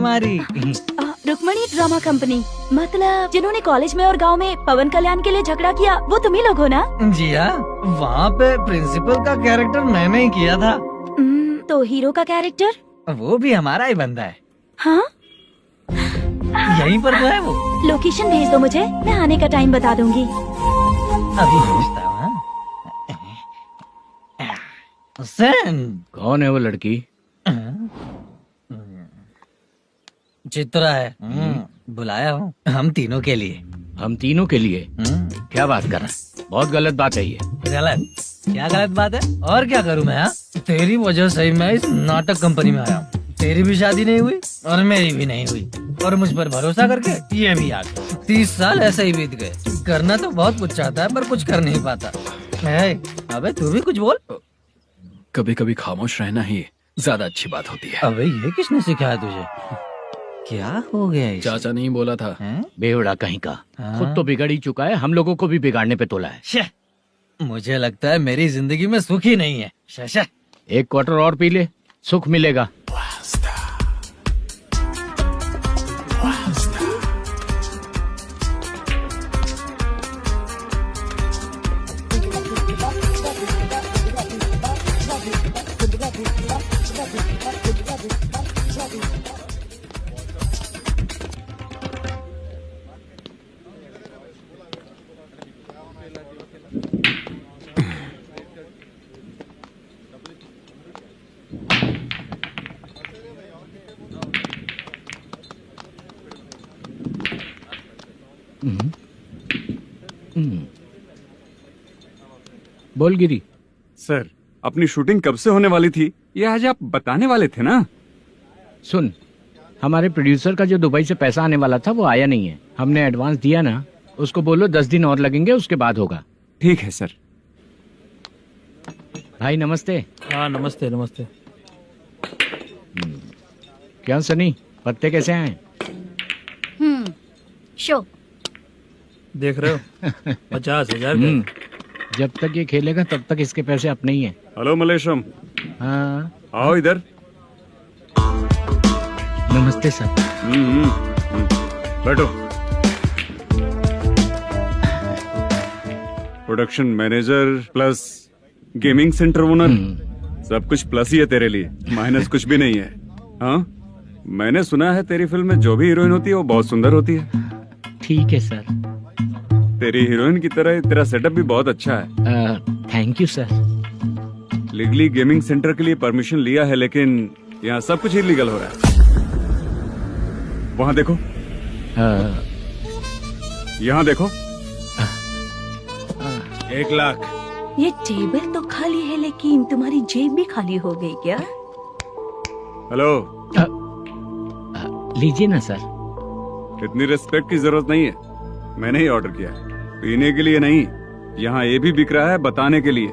तुम्हारी? Rukmini drama company, मतलब जिन्होंने कॉलेज में और गांव में पवन कल्याण के लिए झगड़ा किया, वो तुम ही लोग हो ना? जी हाँ, वहाँ पे प्रिंसिपल का कैरेक्टर मैंने ही किया था। तो हीरो का कैरेक्टर? वो भी हमारा ही बंदा है। हाँ, यहीं पर तो है वो। लोकेशन भेज दो मुझे, मैं आने का टाइम बता दूंगी। अभी भेजता हूँ। कौन है वो लड़की? चित्रा है। बुलाया हूँ हम तीनों के लिए। हम तीनों के लिए? क्या बात कर रहा है? बहुत गलत बात है ये। गलत? क्या गलत बात है? और क्या करूँ मैं? तेरी वजह से ही मैं इस नाटक कंपनी में आया हूँ। तेरी भी शादी नहीं हुई और मेरी भी नहीं हुई, और मुझ पर भरोसा करके ये भी आ गया। 30 साल ऐसे ही बीत गए। करना तो बहुत कुछ चाहता है पर कुछ कर नहीं पाता है। अबे तू भी कुछ बोल। कभी कभी खामोश रहना ही ज्यादा अच्छी बात होती है। अबे ये किसने सिखाया तुझे? क्या हो गया? चाचा नहीं बोला था? बेवड़ा कहीं का। खुद तो बिगड़ ही चुका है, हम लोगों को भी बिगाड़ने पे तोला है। मुझे लगता है मेरी जिंदगी में सुख ही नहीं है। शशा, एक क्वार्टर और पी ले, सुख मिलेगा। बोल गिरी। सर, अपनी शूटिंग कब से होने वाली थी, ये आज आप बताने वाले थे ना? सुन, हमारे प्रोड्यूसर का जो दुबई से पैसा आने वाला था वो आया नहीं है। हमने एडवांस दिया ना, उसको बोलो 10 दिन और लगेंगे, उसके बाद होगा। ठीक है सर। भाई नमस्ते। हाँ नमस्ते नमस्ते। क्या सनी, पत्ते कैसे आए? शो देख रहे हो 50,000 का। जब तक ये खेलेगा तब तक इसके पैसे अपने ही हैं। हेलो मलेशम। हाँ आओ इधर। नमस्ते सर। बैठो। Production manager plus gaming centre owner, सब कुछ प्लस ही है तेरे लिए, माइनस कुछ भी नहीं है। हाँ, मैंने सुना है तेरी फिल्म में जो भी हीरोइन होती है वो बहुत सुंदर होती है। ठीक है सर। तेरी हीरोइन की तरह तेरा सेटअप भी बहुत अच्छा है। Thank you sir. Legally gaming centre के लिए परमिशन लिया है, लेकिन यहाँ सब कुछ इलीगल हो रहा है। वहाँ देखो, यहाँ देखो। 1 लाख। ये टेबल तो खाली है लेकिन तुम्हारी जेब भी खाली हो गई क्या? हेलो। लीजिए ना सर। इतनी रिस्पेक्ट की जरूरत नहीं है, मैंने ही ऑर्डर किया है। पीने के लिए नहीं, यहाँ ये भी बिक रहा है बताने के लिए।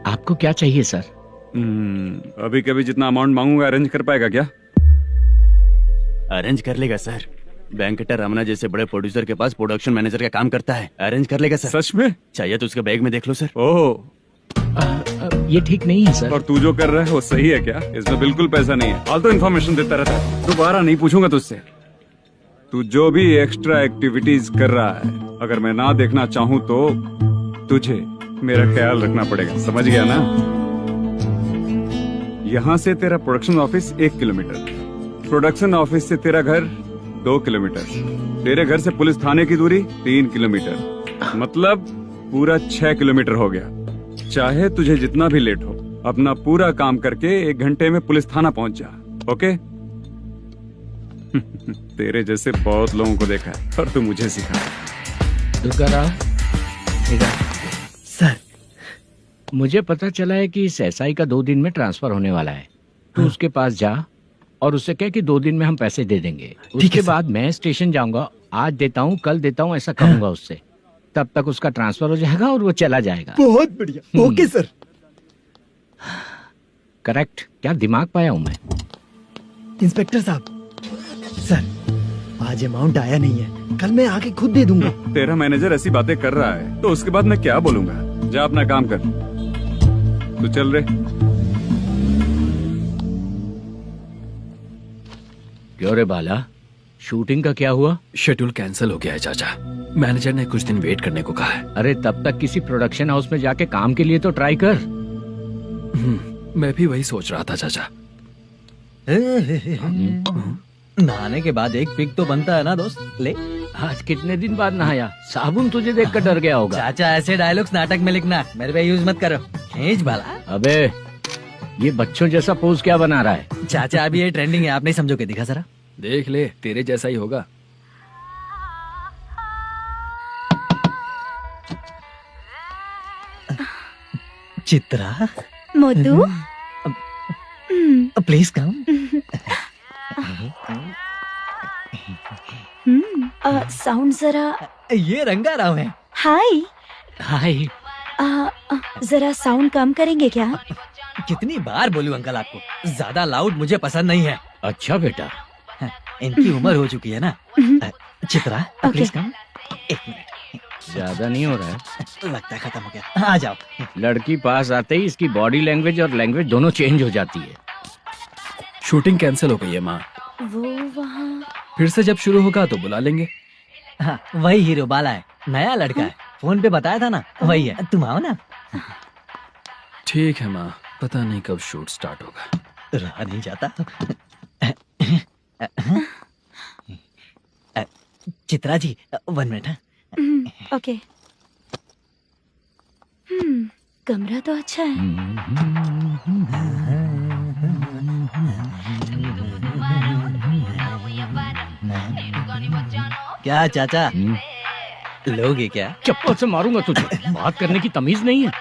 आपको क्या चाहिए सर? अभी कभी जितना अमाउंट मांगूंगा अरेंज कर पाएगा क्या? अरेंज कर लेगा सर। वेंकटा रमना जैसे बड़े प्रोड्यूसर के पास प्रोडक्शन मैनेजर का काम करता है, अरेंज कर लेगा सर। सच में? चाहिए तो उसके बैग में देख लो सर। ओह, ये ठीक नहीं है सर। और तू जो कर रहा है वो सही है क्या? इसमें बिल्कुल पैसा नहीं है, फालतू इन्फॉर्मेशन देता रहता है। दोबारा नहीं पूछूंगा तुझसे। तू जो भी एक्स्ट्रा एक्टिविटीज कर रहा है, अगर मैं ना देखना चाहूँ तो तुझे मेरा ख्याल रखना पड़ेगा, समझ गया ना? यहाँ से तेरा production office 1 kilometre, production office से तेरा घर 2 किलोमीटर, तेरे घर से पुलिस थाने की दूरी 3 किलोमीटर, मतलब पूरा 6 किलोमीटर हो गया। चाहे तुझे जितना भी लेट हो, अपना पूरा काम करके 1 घंटे में पुलिस थाना पहुंच जा। ओके? तेरे जैसे बहुत लोगों को देखा है और तू मुझे सिखा। सर, मुझे पता चला है कि इस एसआई का 2 दिन में ट्रांसफर होने वाला है। तू उसके पास जा और उससे कह कि 2 दिन में हम पैसे दे देंगे। उसके बाद मैं स्टेशन जाऊंगा, आज देता हूँ कल देता हूँ ऐसा कहूंगा उससे। तब तक उसका ट्रांसफर हो जाएगा और वो चला जाएगा। बहुत बढ़िया। Okay sir. करेक्ट। क्या दिमाग पाया हूँ मैं। इंस्पेक्टर साहब, सर आज अमाउंट आया नहीं है, कल मैं आके खुद दे दूंगा। तेरा मैनेजर ऐसी बातें कर रहा है तो उसके बाद मैं क्या बोलूंगा? जा अपना काम कर। तू चल रे। क्यों रे बाला, शूटिंग का क्या हुआ? शेड्यूल कैंसिल हो गया है चाचा। मैनेजर ने कुछ दिन वेट करने को कहा है। अरे तब तक किसी प्रोडक्शन हाउस में जाके काम के लिए तो ट्राई कर। मैं भी वही सोच रहा था चाचा। नहाने के बाद एक पिक तो बनता है ना दोस्त। ले आज कितने दिन बाद नहाया? साबुन तुझे देखकर डर गया होगा। चाचा, ऐसे डायलॉग्स नाटक में लिखना, मेरे पे यूज मत करो। खींच बाला। अबे ये बच्चों जैसा पोज क्या बना रहा है? चाचा अभी ये ट्रेंडिंग है, आप नहीं समझोगे, दिखा जरा। देख ले, तेरे जैसा ही होगा। Chitra, Modu, please come. Sound जरा। ये रंगा राव है। हाय। हाय। जरा साउंड कम करेंगे क्या? कितनी बार बोलूं अंकल आपको, ज्यादा लाउड मुझे पसंद नहीं है। अच्छा बेटा, इनकी उम्र हो चुकी है ना। Chitra please come. एक मिनट, ज्यादा नहीं हो रहा है? लगता है खत्म हो गया। आ जाओ। लड़की पास आते ही इसकी बॉडी लैंग्वेज और लैंग्वेज दोनों चेंज हो जाती है। शूटिंग कैंसिल हो गई है माँ। वो वहाँ। फिर से जब शुरू होगा तो बुला लेंगे। हाँ, वही हीरो बाला है, नया लड़का है। फोन पे बताया था ना, वही है। तुम आओ ना। ठीक है माँ, पता नहीं कब शूट स्टार्ट होगा। रहा नहीं जाता। चित्रा जी 1 मिनट। ओके। कमरा तो अच्छा है। क्या चाचा, लोगे क्या? चप्पल से मारूंगा तुझे। बात करने की तमीज नहीं है।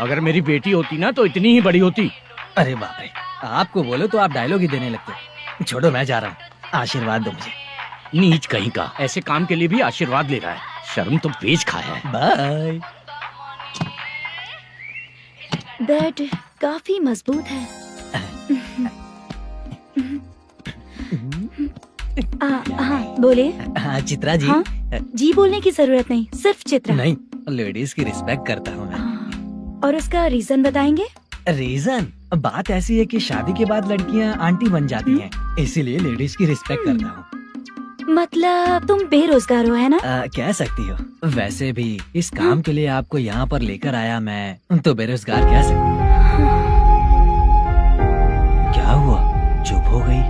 अगर मेरी बेटी होती ना तो इतनी ही बड़ी होती। अरे बाप रे, आपको बोलो तो आप डायलॉग ही देने लगते। छोड़ो, मैं जा रहा हूँ, आशीर्वाद दो मुझे। नीच कहीं का, ऐसे काम के लिए भी आशीर्वाद ले रहा है। शर्म तो बेच खाया है। बाय। बेड काफी मजबूत है। हाँ बोले। हाँ चित्रा जी। हाँ? जी बोलने की जरूरत नहीं, सिर्फ चित्रा। नहीं, लेडीज की रिस्पेक्ट करता हूँ मैं। और उसका रीजन बताएंगे? रीजन बात ऐसी है कि शादी के बाद लड़कियाँ आंटी बन जाती हैं, इसीलिए लेडीज की रिस्पेक्ट करता हूँ। मतलब तुम बेरोजगार हो, है ना? कह सकती हो। वैसे भी इस काम के लिए आपको यहाँ पर लेकर आया मैं, तो बेरोजगार कह सकती हूँ। क्या हुआ, चुप हो गई?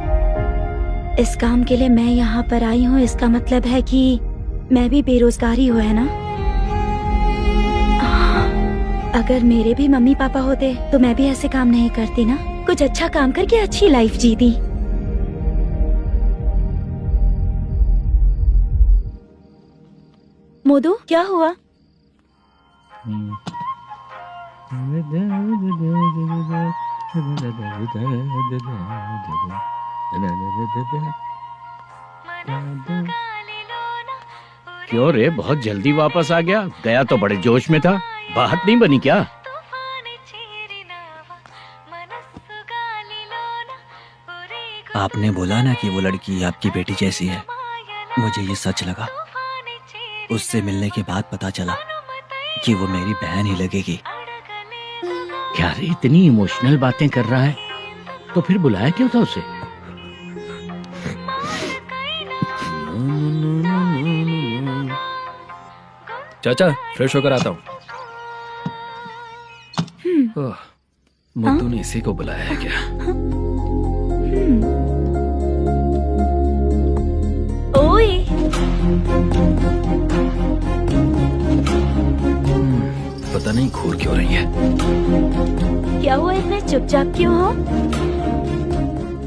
इस काम के लिए मैं यहाँ पर आई हूँ, इसका मतलब है कि मैं भी बेरोजगार ही हूँ, है ना? अगर मेरे भी मम्मी पापा होते तो मैं भी ऐसे काम नहीं करती ना। कुछ अच्छा काम करके अच्छी लाइफ जीती। मोदू, क्या हुआ? क्यों रे, बहुत जल्दी वापस आ गया? गया तो बड़े जोश में था। बात नहीं बनी क्या? आपने बोला ना कि वो लड़की आपकी बेटी जैसी है, मुझे ये सच लगा। उससे मिलने के बाद पता चला कि वो मेरी बहन ही लगेगी। क्या रे, इतनी इमोशनल बातें कर रहा है? तो फिर बुलाया क्यों था उसे? चाचा फ्रेश होकर आता हूँ। मुद्दू ने इसी को बुलाया है क्या? ओए। पता नहीं घूर क्यों रही है। क्या हुआ, इतने चुपचाप क्यों हो?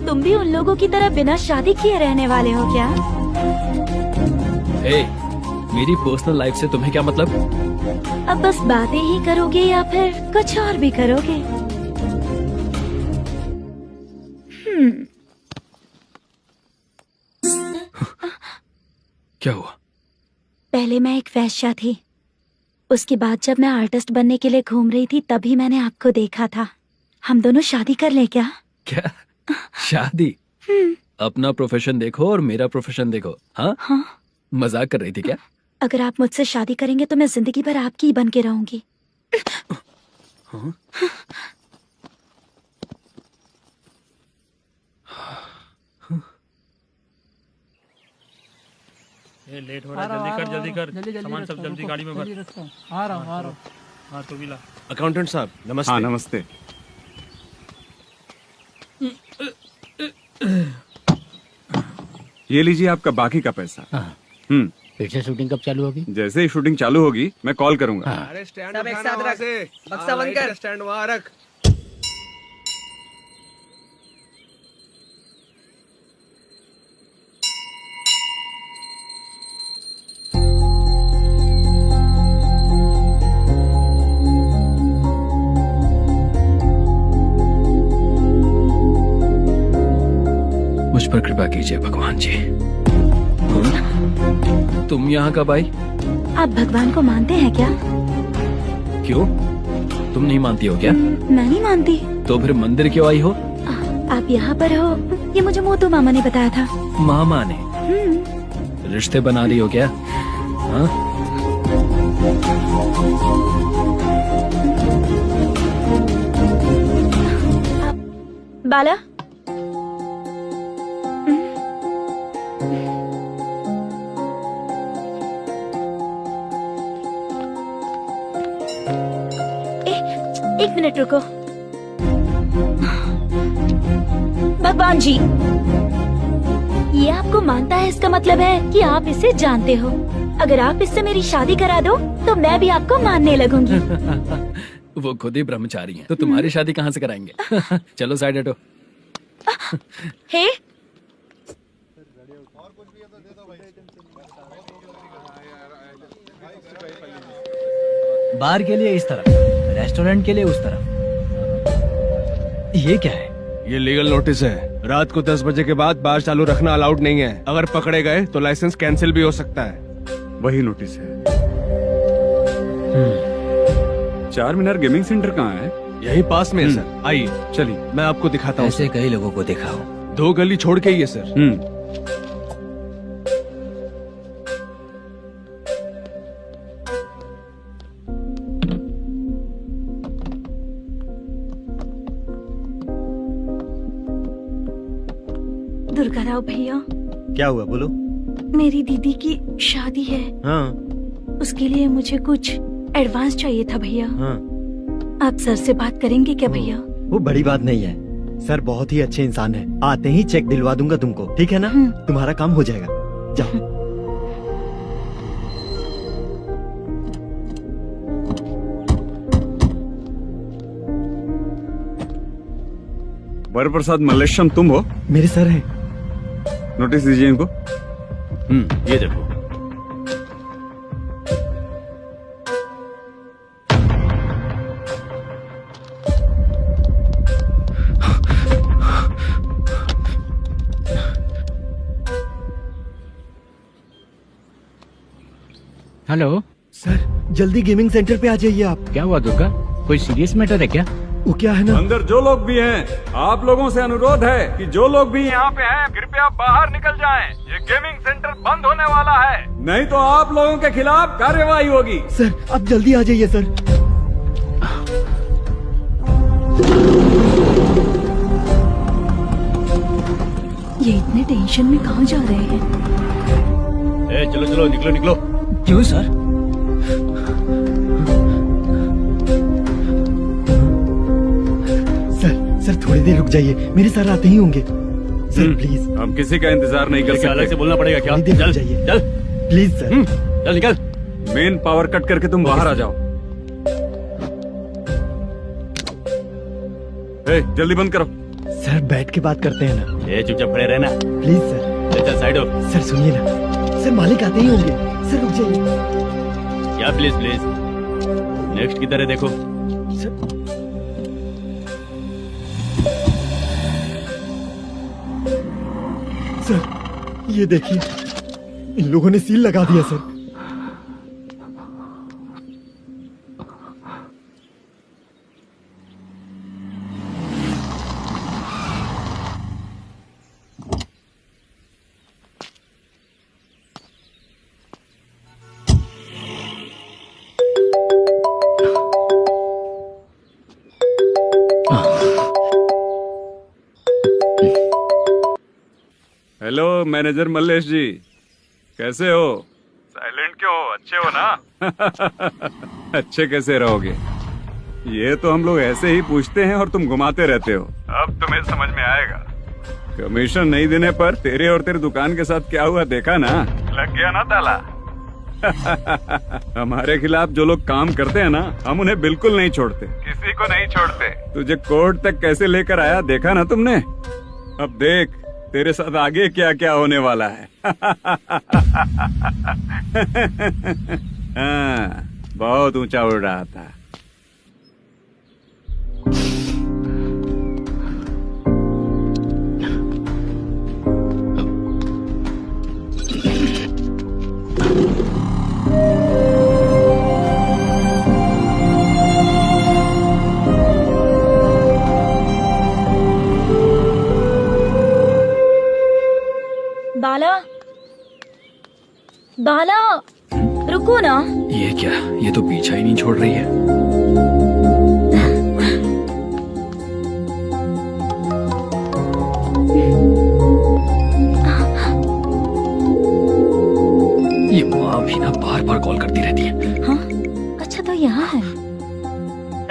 तुम भी उन लोगों की तरह बिना शादी किए रहने वाले हो क्या? हे, मेरी पर्सनल लाइफ से तुम्हें क्या मतलब? अब बस बातें ही करोगे या फिर कुछ और भी करोगे? क्या हुआ? पहले मैं एक वेश्या थी, उसके बाद जब मैं आर्टिस्ट बनने के लिए घूम रही थी तभी मैंने आपको देखा था। हम दोनों शादी कर लें क्या? क्या शादी? अपना प्रोफेशन देखो और मेरा प्रोफेशन देखो। हाँ? हाँ। मजाक कर रही थी क्या? अगर आप मुझसे शादी करेंगे तो मैं जिंदगी भर आपकी ही बन के रहूंगी। हाँ? ये लेट हो रहा है, जल्दी कर सामान सब जल्दी गाड़ी में भर। आ रहा हूँ। हाँ तू भी ला। अकाउंटेंट साहब नमस्ते। हाँ नमस्ते। ये लीजिए आपका बाकी का पैसा। फिर से शूटिंग कब चालू होगी? जैसे ही शूटिंग चालू होगी मैं कॉल करूंगा। अरे स्टैंड सब एक साथ रख, बक्सा बंद कर, स्टैंड वहाँ रख। मुझ पर कृपा कीजिए भगवान जी। तुम यहाँ कब आई? आप भगवान को मानते हैं क्या? क्यों, तुम नहीं मानती हो क्या? मैं नहीं मानती। तो फिर मंदिर क्यों आई हो? आप यहाँ पर हो ये मुझे मोटू मामा ने बताया था। मामा ने? रिश्ते बना रही हो क्या? हाँ? बाला एक मिनट रुको। भगवान जी, ये आपको मानता है, इसका मतलब है कि आप इसे जानते हो। अगर आप इससे मेरी शादी करा दो तो मैं भी आपको मानने लगूंगी। वो खुद ही ब्रह्मचारी हैं, तो तुम्हारी शादी कहाँ से कराएंगे? चलो साइड हटो। हे बार के लिए इस तरफ, रेस्टोरेंट के लिए उस तरफ। ये क्या है? ये लीगल नोटिस है। रात को 10 बजे के बाद बार चालू रखना अलाउड नहीं है। अगर पकड़े गए तो लाइसेंस कैंसिल भी हो सकता है। वही नोटिस है। चार मीनार गेमिंग सेंटर कहाँ है? यही पास में है सर, आइए चलिए मैं आपको दिखाता हूँ। ऐसे कई लोगों को दिखाओ। 2 गली छोड़ के ही है सर। दुर्गा राव भैया, क्या हुआ बोलो। मेरी दीदी की शादी है। हाँ उसके लिए मुझे कुछ एडवांस चाहिए था भैया। हाँ आप सर से बात करेंगे क्या भैया? वो बड़ी बात नहीं है, सर बहुत ही अच्छे इंसान है। आते ही चेक दिलवा दूंगा तुमको, ठीक है ना? तुम्हारा काम हो जाएगा, जाओ। वर प्रसाद मल्लेश्वरम तुम हो? मेरे सर है। नोटिस दीजिए इनको। ये देखो। हेलो सर जल्दी गेमिंग सेंटर पे आ जाइए आप। क्या हुआ दुर्गा, कोई सीरियस मैटर है क्या? वो क्या है ना, अंदर जो लोग भी हैं, आप लोगों से अनुरोध है कि जो लोग भी यहाँ पे हैं, कृपया बाहर निकल जाएं। ये गेमिंग सेंटर बंद होने वाला है, नहीं तो आप लोगों के खिलाफ कार्यवाही होगी। सर आप जल्दी आ जाइए सर। ये इतने टेंशन में कहाँ जा रहे हैं? चलो चलो निकलो निकलो। क्यों सर? सर थोड़ी देर रुक जाइए, मेरे सर आते ही होंगे। Sir please. हम किसी का इंतजार नहीं कर क्या अलग से सकते। बोलना पड़ेगा क्या? थोड़ी देर चल रुक जाइए चल प्लीज सर। चल निकल। मेन पावर कट करके तुम बाहर आ जाओ। जल्दी बंद करो। सर बैठ के बात करते हैं ना, चुपचाप खड़े रहना। Please sir. चल साइड हो। सर सुनिए ना, सर मालिक आते ही होंगे, सर रुक जाइए। क्या प्लीज प्लीज? नेक्स्ट किधर है देखो। सर ये देखिए, इन लोगों ने सील लगा दिया सर। हेलो मैनेजर मल्लेश जी, कैसे हो? साइलेंट क्यों हो? अच्छे हो ना? अच्छे कैसे रहोगे? ये तो हम लोग ऐसे ही पूछते हैं और तुम घुमाते रहते हो। अब तुम्हें समझ में आएगा। कमीशन नहीं देने पर तेरे और तेरी दुकान के साथ क्या हुआ देखा ना? लग गया ना ताला। हमारे खिलाफ जो लोग काम करते हैं ना, हम उन्हें बिल्कुल नहीं छोड़ते, किसी को नहीं छोड़ते। तुझे कोर्ट तक कैसे लेकर आया देखा ना तुमने? अब देख तेरे साथ आगे क्या क्या होने वाला है। हाँ, बहुत ऊंचा उड़ रहा था। बाला, बाला, रुको ना। ये क्या? ये तो पीछा ही नहीं छोड़ रही है। ये माँ भी ना बार बार कॉल करती रहती है। हाँ? अच्छा तो यहाँ है।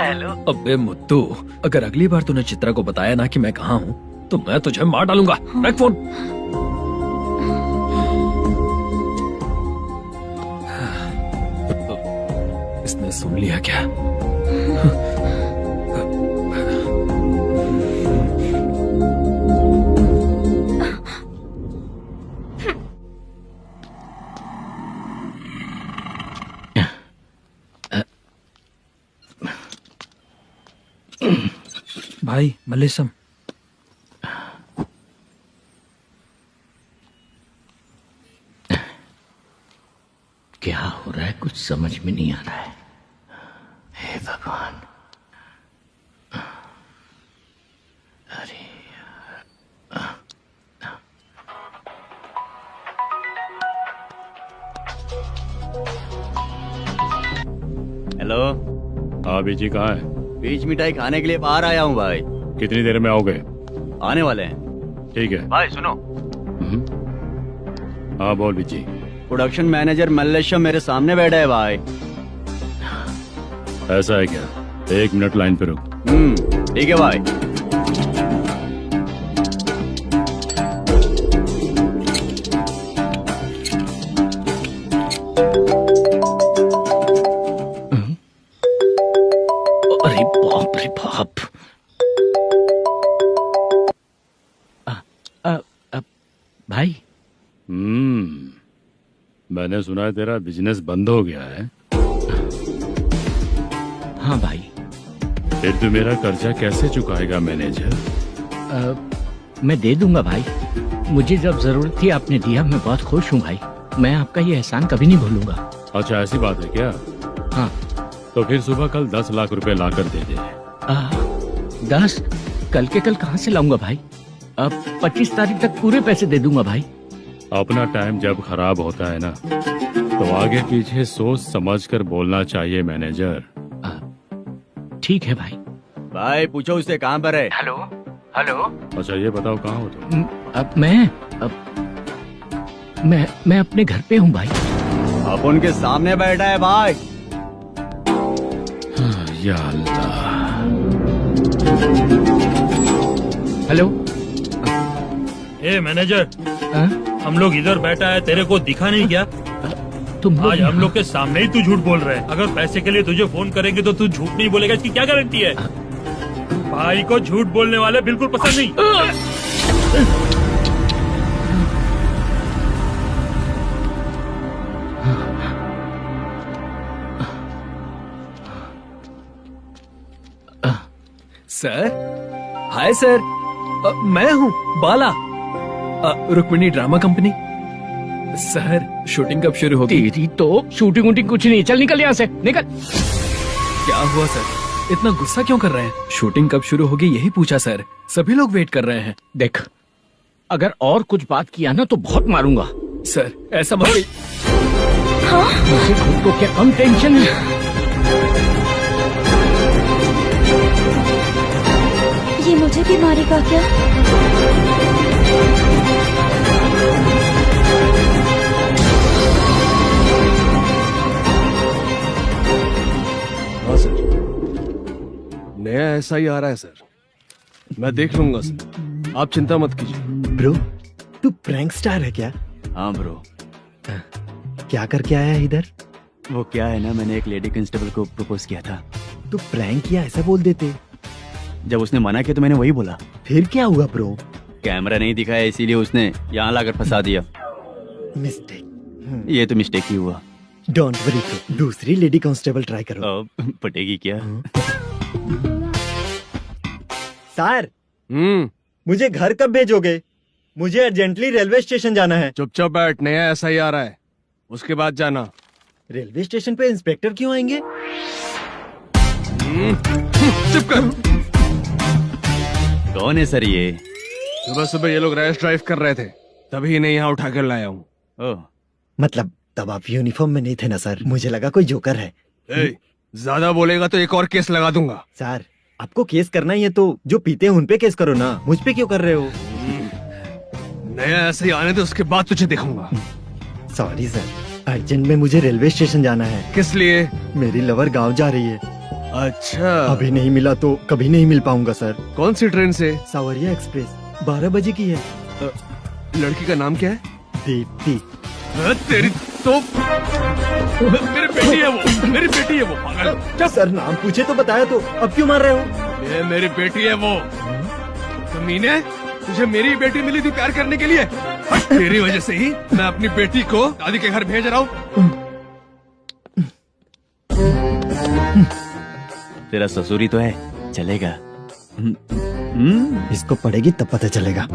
हेलो। अबे मुत्तू, अगर अगली बार तूने चित्रा को बताया ना कि मैं कहाँ हूँ तो मैं तुझे मार डालूंगा। रख फोन। इसने सुन लिया क्या? भाई मल्लेशम, क्या हो रहा है कुछ समझ में नहीं आ रहा है। हे भगवान। अरे हेलो। हाँ बीजी कहाँ है? बीच मिठाई खाने के लिए बाहर आया हूँ भाई। कितनी देर में आओगे? आने वाले हैं। ठीक है भाई सुनो। हाँ बोल बीजी। प्रोडक्शन मैनेजर मल्लेशम मेरे सामने बैठा है भाई। ऐसा है क्या? 1 मिनट लाइन पे रुक। ठीक है भाई। अरे बाप रे बाप। भाई। मैंने सुना है तेरा बिजनेस बंद हो गया है। हाँ भाई। फिर तू मेरा कर्जा कैसे चुकाएगा मैनेजर? मैं दे दूंगा भाई। मुझे जब जरूरत थी आपने दिया, मैं बहुत खुश हूँ भाई। मैं आपका ये एहसान कभी नहीं भूलूंगा। अच्छा ऐसी बात है क्या? हाँ। तो फिर सुबह कल 10 लाख रुपए ला कर दे दे। 10? कल के कल कहाँ से लाऊंगा भाई? अब 25 तारीख तक पूरे पैसे दे दूंगा भाई। अपना टाइम जब खराब होता है ना, तो आगे पीछे सोच समझ कर बोलना चाहिए मैनेजर। ठीक है भाई। भाई पूछो उससे कहाँ पर है। Hello hello. अच्छा ये बताओ कहाँ हो तुम? अब मैं अपने घर पे हूँ भाई। अब उनके सामने बैठा है भाई। या अल्लाह। हेलो। ए मैनेजर, हम लोग इधर बैठा है, तेरे को दिखा नहीं क्या? तुम आज हम लोग के सामने ही तू झूठ बोल रहा है। अगर पैसे के लिए तुझे फोन करेंगे तो तू झूठ नहीं बोलेगा, इसकी क्या गारंटी है? भाई को झूठ बोलने वाले बिल्कुल पसंद नहीं। सर, हाय सर, मैं हूँ Bala, Rukmini drama company. Sir shooting कब शुरू होगी? तेरी तो शूटिंग वूटिंग कुछ नहीं। चल निकल यहाँ से, निकल। क्या हुआ सर, इतना गुस्सा क्यों कर रहे हैं? शूटिंग कब शुरू होगी यही पूछा सर, सभी लोग वेट कर रहे हैं। देख, अगर और कुछ बात किया ना तो बहुत मारूंगा। सर ऐसा मत। मुझे खुद को क्या कम टेंशन है? ये मुझे भी मारेगा क्या? एसआई आ रहा है सर, मैं देख लूंगा सर, आप चिंता मत कीजिए। ब्रो तू प्रैंक स्टार है क्या? हाँ ब्रो। क्या करके आया है इधर? वो क्या है ना, मैंने एक लेडी कांस्टेबल को प्रपोज किया था। तू प्रैंक किया ऐसा बोल देते। जब उसने मना किया तो मैंने वही बोला। फिर क्या हुआ ब्रो? कैमरा नहीं दिखाया इसीलिए उसने यहाँ लाकर फंसा दिया। मिस्टेक। ये तो मिस्टेक ही हुआ। डोंट वरी ब्रो, दूसरी लेडी कांस्टेबल ट्राई करो। पटेगी क्या? सर मुझे घर कब भेजोगे? मुझे अर्जेंटली रेलवे स्टेशन जाना है। चुपचाप बैठ, नया एसआई आ रहा है, उसके बाद जाना। रेलवे स्टेशन पे इंस्पेक्टर क्यों आएंगे? चुप कर। कौन है सर ये? सुबह सुबह ये लोग रैश ड्राइव कर रहे थे, तभी इन्हें यहाँ उठा कर लाया हूँ। मतलब तब आप यूनिफॉर्म में नहीं थे ना सर, मुझे लगा कोई जोकर है। ज्यादा बोलेगा तो एक और केस लगा दूंगा। सर आपको केस करना ही है तो जो पीते हैं उन पे केस करो ना, मुझ पे क्यों कर रहे हो? नया ऐसे ही आने दो, उसके बाद तुझे देखूंगा। सॉरी सर, अर्जेंट में मुझे रेलवे स्टेशन जाना है। किस लिए? मेरी लवर गांव जा रही है। अच्छा, अभी नहीं मिला तो कभी नहीं मिल पाऊंगा सर। कौन सी ट्रेन से? सावरिया एक्सप्रेस, 12 बजे की है। लड़की का नाम क्या है? दीप्ति। तेरी तो मेरी बेटी है वो, मेरी बेटी है वो। पागल। सर नाम पूछे तो बताया तो अब क्यों मार रहे हो? ये मेरी बेटी है वो। कमीने, तुझे मेरी बेटी मिली थी प्यार करने के लिए, तेरी वजह से ही मैं अपनी बेटी को दादी के घर भेज रहा हूँ। तेरा ससुरी तो है, चलेगा। इसको पड़ेगी तब पता चलेगा।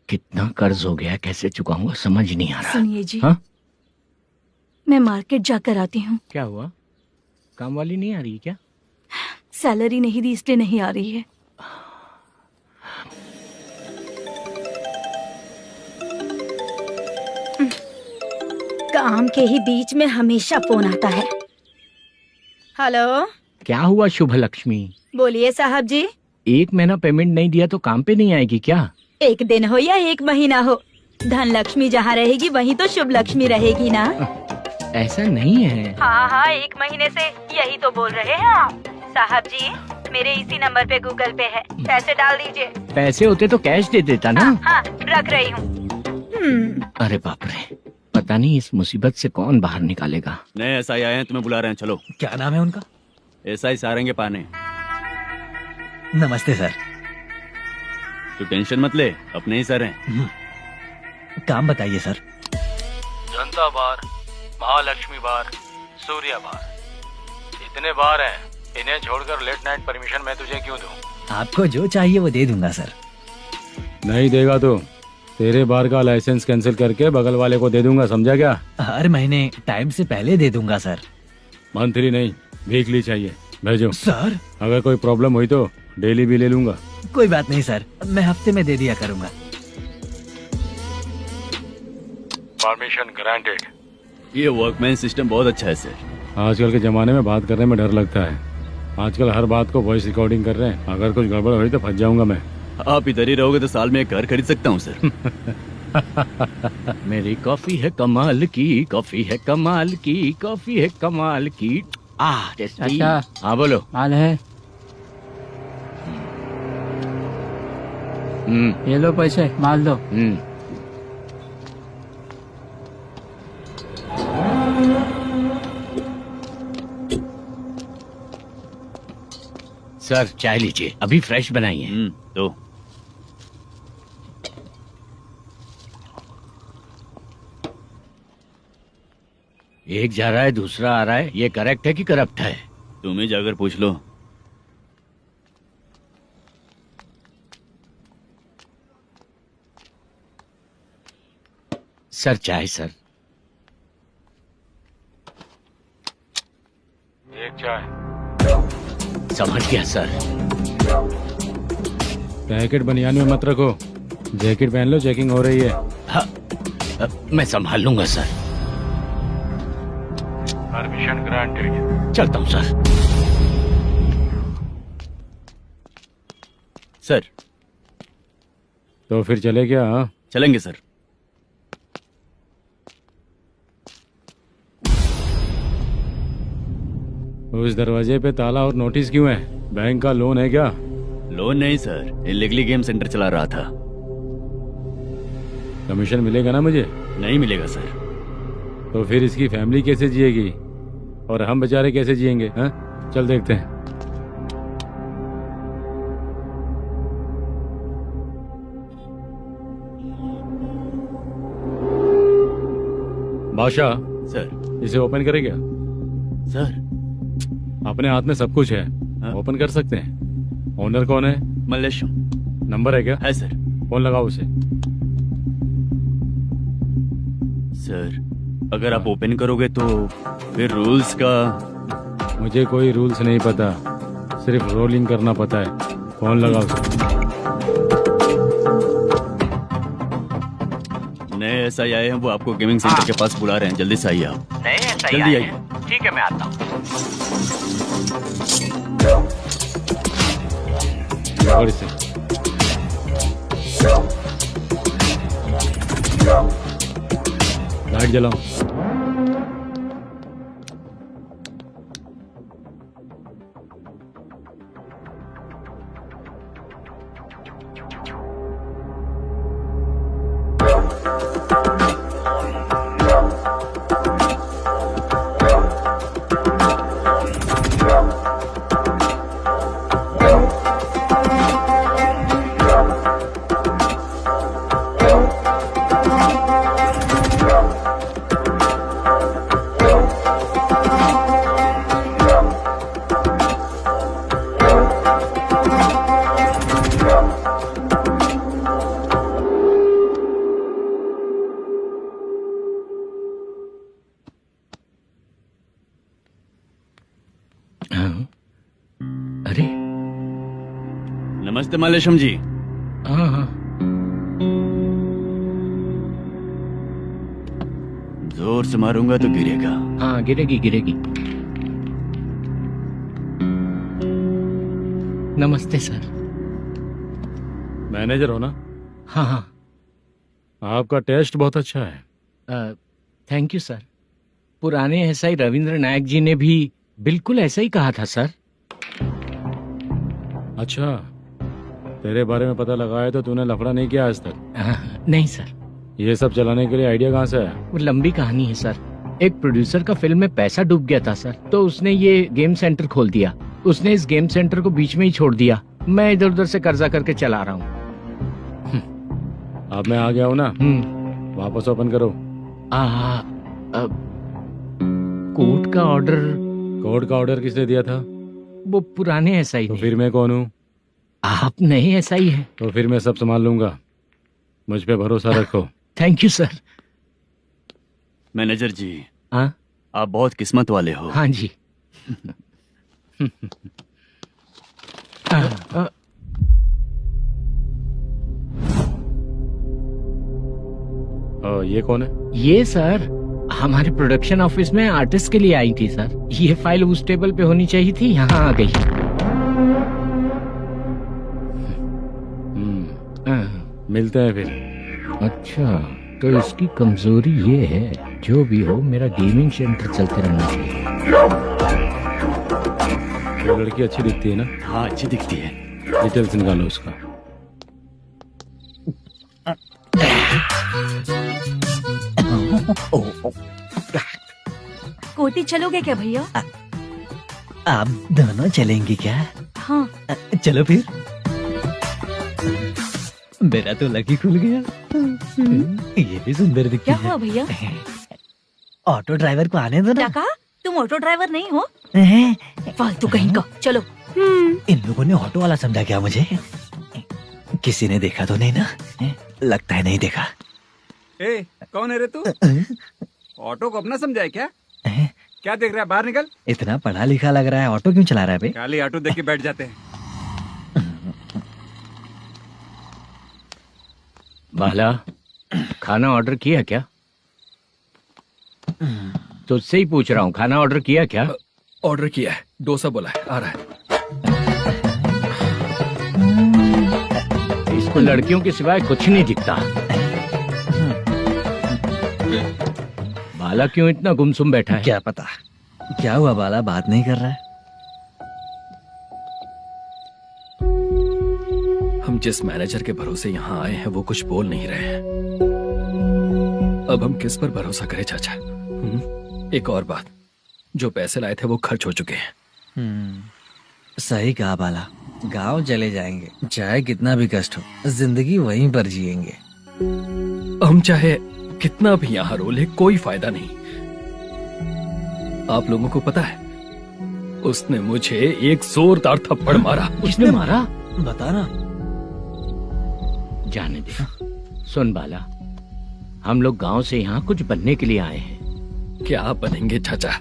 कितना कर्ज हो गया, कैसे चुकाऊंगा समझ नहीं आ रहा। सुनिए जी, हाँ? मैं मार्केट जाकर आती हूँ। क्या हुआ? काम वाली नहीं आ रही क्या? सैलरी नहीं दी इसलिए नहीं आ रही है। काम के ही बीच में हमेशा फोन आता है। हेलो, क्या हुआ शुभ लक्ष्मी? बोलिए साहब जी। 1 महीना पेमेंट नहीं दिया तो काम पे नहीं आएगी क्या? 1 दिन हो या 1 महीना हो, धन लक्ष्मी जहाँ रहेगी वहीं तो शुभ लक्ष्मी रहेगी ना। ऐसा नहीं है। हाँ हाँ, 1 महीने से यही तो बोल रहे हैं आप। साहब जी, मेरे इसी नंबर पे गूगल पे है, पैसे डाल दीजिए। पैसे होते तो कैश दे देता ना। हाँ, रख रही हूँ। अरे बाप रे, पता नहीं इस मुसीबत से कौन बाहर निकालेगा। नए एसआई आए हैं, तुम्हें बुला रहे हैं, चलो। क्या नाम है उनका? एसआई सारंगे पाने। नमस्ते सर। तू टेंशन मत ले, अपने ही सर हैं। काम बताइए सर। जनता बार, महालक्ष्मी बार, सूर्या बार, इतने बार हैं, इन्हें छोड़कर लेट नाइट परमिशन मैं तुझे क्यों दूं? आपको जो चाहिए वो दे दूंगा सर। नहीं देगा तो तेरे बार का लाइसेंस कैंसिल करके बगल वाले को दे दूंगा, समझा क्या? हर महीने टाइम से पहले दे दूंगा सर। मंथली नहीं, वीकली चाहिए, भेजो। सर अगर कोई प्रॉब्लम हुई तो डेली भी ले लूंगा। कोई बात नहीं सर, मैं हफ्ते में दे दिया करूंगा। Permission granted. ये वर्कमैन सिस्टम बहुत अच्छा है सर। आजकल के जमाने में बात करने में डर लगता है। आजकल हर बात को वॉइस रिकॉर्डिंग कर रहे हैं, अगर कुछ गड़बड़ हुई तो फंस जाऊंगा मैं। आप इधर ही रहोगे तो साल में एक घर खरीद सकता हूँ सर। मेरी कॉफी है कमाल की, कॉफी है कमाल की, कॉफी है कमाल की। टेस्टी। हाँ बोलो। माल है। ये लो पैसे, माल दो। सर चाय लीजिए, अभी फ्रेश बनाई है। तो एक जा रहा है दूसरा आ रहा है, ये करेक्ट है कि करप्ट है? तुम ही जाकर पूछ लो। सर चाय सर। एक चाय। समझ गया सर। पैकेट बनियान में मत रखो, जैकेट पहन लो, चेकिंग हो रही है। हाँ, मैं संभाल लूंगा सर। Permission granted. चलता हूँ सर। सर तो फिर चले क्या? हाँ चलेंगे सर। उस दरवाजे पे ताला और नोटिस क्यों है? बैंक का लोन है क्या? लोन नहीं सर, इलीगली गेम सेंटर चला रहा था। कमीशन मिलेगा ना मुझे? नहीं मिलेगा सर। तो फिर इसकी फैमिली कैसे जिएगी और हम बेचारे कैसे जिएंगे? हाँ चल देखते हैं। बादशाह सर। इसे ओपन करे क्या? सर अपने हाथ में सब कुछ है, ओपन कर सकते हैं। ओनर कौन है? मल्लेशम। नंबर है क्या? है सर। फोन लगाओ उसे। सर अगर आप ओपन करोगे तो फिर रूल्स का। मुझे कोई रूल्स नहीं पता, सिर्फ रोलिंग करना पता है। फोन लगाओ उसे। नए एसआई आए हैं, वो आपको गेमिंग सेंटर के पास बुला रहे हैं। जल्दी से आइए आप। नए एसआई जल्दी आए आइए। हैं। ठीक है मैं आता हूँ। पकड़ इसे। लाइट जलाओ। अरे नमस्ते मल्लेशम जी। हाँ हाँ जोर से मारूंगा तो गिरेगा। हाँ गिरेगी गिरेगी। नमस्ते सर। मैनेजर हो ना? हाँ हाँ। आपका टेस्ट बहुत अच्छा है। Thank you sir. पुराने एसआई रविंद्र नायक जी ने भी बिल्कुल ऐसा ही कहा था सर। अच्छा, तेरे बारे में पता लगा है तो तूने लफड़ा नहीं किया आज तक? नहीं सर। ये सब चलाने के लिए आइडिया कहाँ से आया? वो लंबी कहानी है सर। एक प्रोड्यूसर का फिल्म में पैसा डूब गया था सर, तो उसने ये गेम सेंटर खोल दिया। उसने इस गेम सेंटर को बीच में ही छोड़ दिया। मैं इधर उधर से कर्जा करके चला रहा हूँ। अब मैं आ गया हूँ ना, वापस ओपन करो। कोर्ट का ऑर्डर। कोर्ट का ऑर्डर किसने दिया था? वो पुराने एसआई। तो फिर मैं कौन हूँ? आप नए एसआई हैं। तो फिर मैं सब संभाल लूंगा, मुझ पे भरोसा रखो। Thank you sir. मैनेजर जी। हाँ आप बहुत किस्मत वाले हो। हाँ जी। ये कौन है? ये सर हमारे प्रोडक्शन ऑफिस में आर्टिस्ट के लिए आई थी सर। ये फाइल उस टेबल पे होनी चाहिए थी, यहाँ आ गई। मिलते हैं फिर। अच्छा, तो इसकी कमजोरी ये है, जो भी हो मेरा गेमिंग सेंटर चलते रहना चाहिए। वो लड़की अच्छी दिखती है ना? हाँ अच्छी दिखती है। डिटेल्स निकालो उसका। कोटी चलोगे क्या भैया? आप दोनों चलेंगी क्या? हाँ। चलो फिर। मेरा तो लकी खुल गया। ये भी सुंदर दिखती क्या है। हुआ भैया? ऑटो ड्राइवर को आने दो ना। क्या कहा? तुम ऑटो ड्राइवर नहीं हो? फालतू कहीं का। चलो। इन लोगों ने ऑटो वाला समझा क्या मुझे? किसी ने देखा तो नहीं ना? लगता है नहीं देखा। ए, कौन है रे तू? ऑटो को अपना समझा है क्या? क्या देख रहा है? बाहर निकल। इतना पढ़ा लिखा लग रहा है, ऑटो क्यों चला रहा है बे? खाली ऑटो देख के बैठ जाते हैं। बाला, खाना ऑर्डर किया क्या? तुझसे ही पूछ रहा हूँ, खाना ऑर्डर किया क्या? ऑर्डर किया है, डोसा बोला है, आ रहा है। इस को लड़कियों के सिवाय कुछ नहीं दिखता। बाला क्यों इतना गुमसुम बैठा है? क्या पता क्या हुआ, बाला बात नहीं कर रहा है। हम जिस मैनेजर के भरोसे यहाँ आए हैं वो कुछ बोल नहीं रहे हैं। अब हम किस पर भरोसा करें चाचा? एक और बात, जो पैसे लाए थे वो खर्च हो चुके हैं। सही कहा बाला, गांव चले जाएंगे, चाहे कितना भी कष्ट हो, जिंदगी वहीं पर जिएंगे। हम चाहे कितना भी यहाँ रो ले, कोई फायदा नहीं। आप लोगों को पता है, उसने मुझे एक जोरदार थप्पड़ मारा। किसने मारा? बता ना। जाने दे। सुन बाला, हम लोग गांव से यहाँ कुछ बनने के लिए आए हैं। क्या बनेंगे चाचा?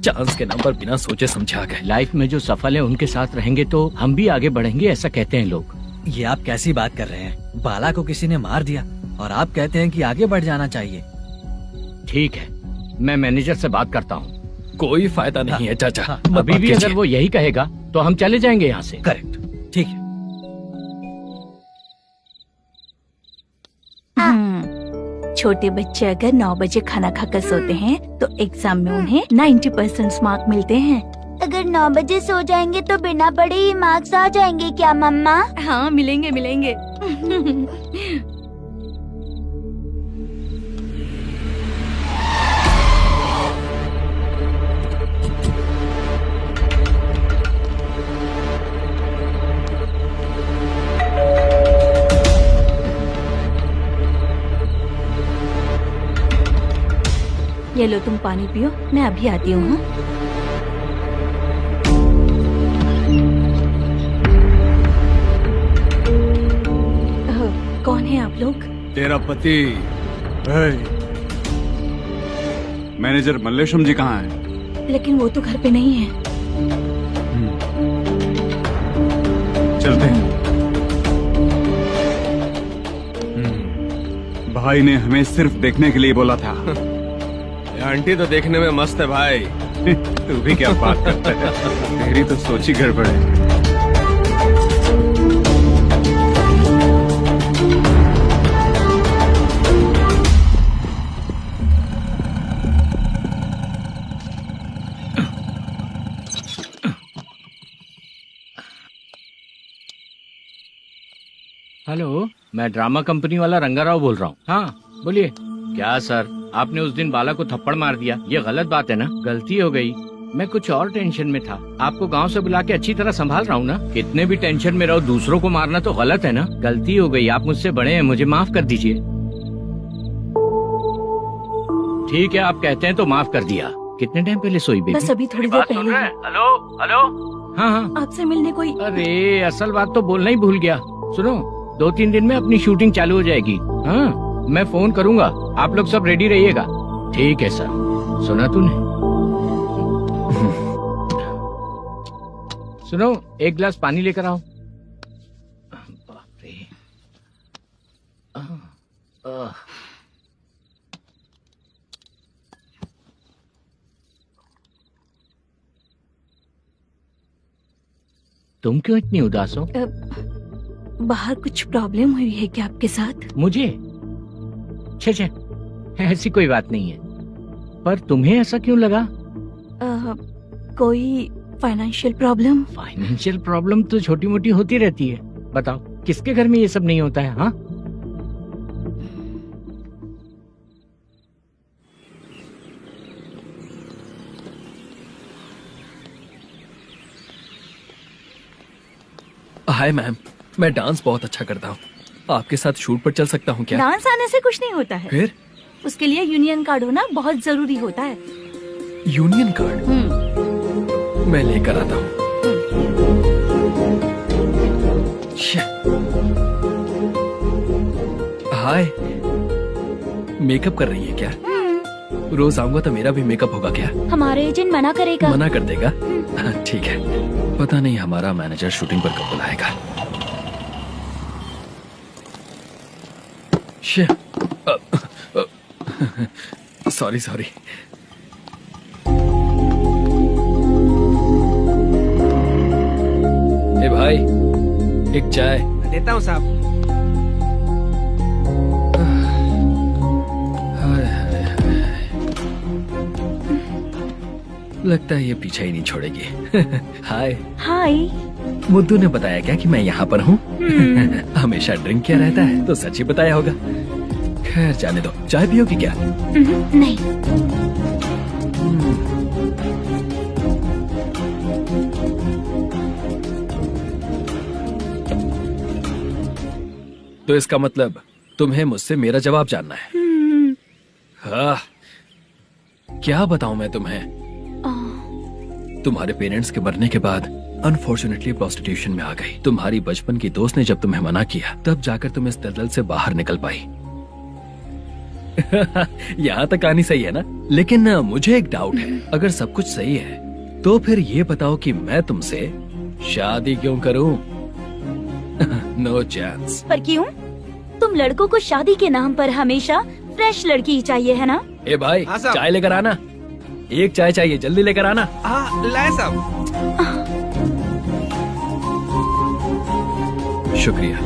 चांस के नाम पर बिना सोचे समझे आ गए। लाइफ में जो सफल है उनके साथ रहेंगे तो हम भी आगे बढ़ेंगे, ऐसा कहते हैं लोग। ये आप कैसी बात कर रहे हैं? बाला को किसी ने मार दिया और आप कहते हैं कि आगे बढ़ जाना चाहिए। ठीक है, मैं मैनेजर से बात करता हूँ। कोई फायदा नहीं है चाचा। अभी भी अगर वो यही कहेगा तो हम चले जाएंगे यहाँ से। करेक्ट, ठीक है। छोटे बच्चे अगर 9 बजे खाना खाकर सोते हैं तो एग्जाम में उन्हें 90% मार्क मिलते हैं। अगर 9 बजे सो जाएंगे तो बिना पढ़े ही मार्क्स आ जाएंगे क्या मम्मा? हाँ, मिलेंगे मिलेंगे। ये लो, तुम पानी पियो, मैं अभी आती हूँ। कौन है आप लोग? तेरा पति। मैनेजर मल्लेशम जी कहाँ हैं? लेकिन वो तो घर पे नहीं है। चलते हैं। भाई ने हमें सिर्फ देखने के लिए बोला था। आंटी तो देखने में मस्त है भाई। तू भी क्या बात करता है? तेरी तो सोची गड़बड़ है। हेलो, मैं ड्रामा कंपनी वाला रंगाराव बोल रहा हूँ। हाँ बोलिए। क्या सर, आपने उस दिन बाला को थप्पड़ मार दिया, ये गलत बात है ना? गलती हो गई, मैं कुछ और टेंशन में था। आपको गांव से बुला के अच्छी तरह संभाल रहा हूँ ना। कितने भी टेंशन में रहो, दूसरों को मारना तो गलत है ना। गलती हो गई, आप मुझसे बड़े हैं, मुझे माफ कर दीजिए। ठीक है, आप कहते हैं तो माफ कर दिया। कितने टाइम पहले सोई बेबी? बस अभी थोड़ी देर पहले। Hello hello. हाँ हाँ, आपसे मिलने कोई। अरे असल बात तो बोलना ही भूल गया। सुनो, 2-3 दिन में अपनी शूटिंग चालू हो जाएगी। हाँ, मैं फोन करूंगा, आप लोग सब रेडी रहिएगा। ठीक है सर। सुना तूने? सुनो, एक गिलास पानी लेकर आओ। बाप रे। तुम क्यों इतनी उदास हो? बाहर कुछ प्रॉब्लम हुई है क्या आपके साथ? मुझे? छे, ऐसी कोई बात नहीं है। पर तुम्हें ऐसा क्यों लगा? कोई फाइनेंशियल प्रॉब्लम? फाइनेंशियल प्रॉब्लम तो छोटी मोटी होती रहती है। बताओ, किसके घर में ये सब नहीं होता है? हाँ, हाय मैम, मैं डांस बहुत अच्छा करता हूँ। आपके साथ शूट पर चल सकता हूँ क्या? डांस आने से कुछ नहीं होता है। फिर? उसके लिए यूनियन कार्ड होना बहुत जरूरी होता है। Union card? मैं लेकर आता हूँ। हाय, मेकअप कर रही है क्या? रोज आऊंगा तो मेरा भी मेकअप होगा क्या? हमारे एजेंट मना करेगा। मना कर देगा? ठीक है, पता नहीं हमारा मैनेजर शूटिंग पर कब बुलाएगा। सॉरी। ए भाई, एक चाय। देता हूँ साहब। लगता है ये पीछा ही नहीं छोड़ेगी। हाय। हाय। मुद्दू ने बताया क्या कि मैं यहाँ पर हूँ? हमेशा ड्रिंक किया रहता है तो सच ही बताया होगा। खैर जाने दो, चाय पियोगी क्या? नहीं। तो इसका मतलब तुम्हें मुझसे मेरा जवाब जानना है। हाँ, क्या बताऊं मैं तुम्हें? तुम्हारे पेरेंट्स के मरने के बाद अनफॉर्चुनेटली प्रोस्टिट्यूशन में आ गई। तुम्हारी बचपन की दोस्त ने जब तुम्हें मना किया तब जाकर तुम इस दलदल से बाहर निकल पाई। यहाँ तक कहानी सही है ना? लेकिन मुझे एक डाउट है, अगर सब कुछ सही है तो फिर ये बताओ कि मैं तुमसे शादी क्यों करूं? No chance. पर क्यों? तुम लड़कों को शादी के नाम पर हमेशा फ्रेश लड़की ही चाहिए है ना? ए भाई, चाय लेकर आना। एक चाय चाहिए, जल्दी लेकर आना। लाए साहब। शुक्रिया।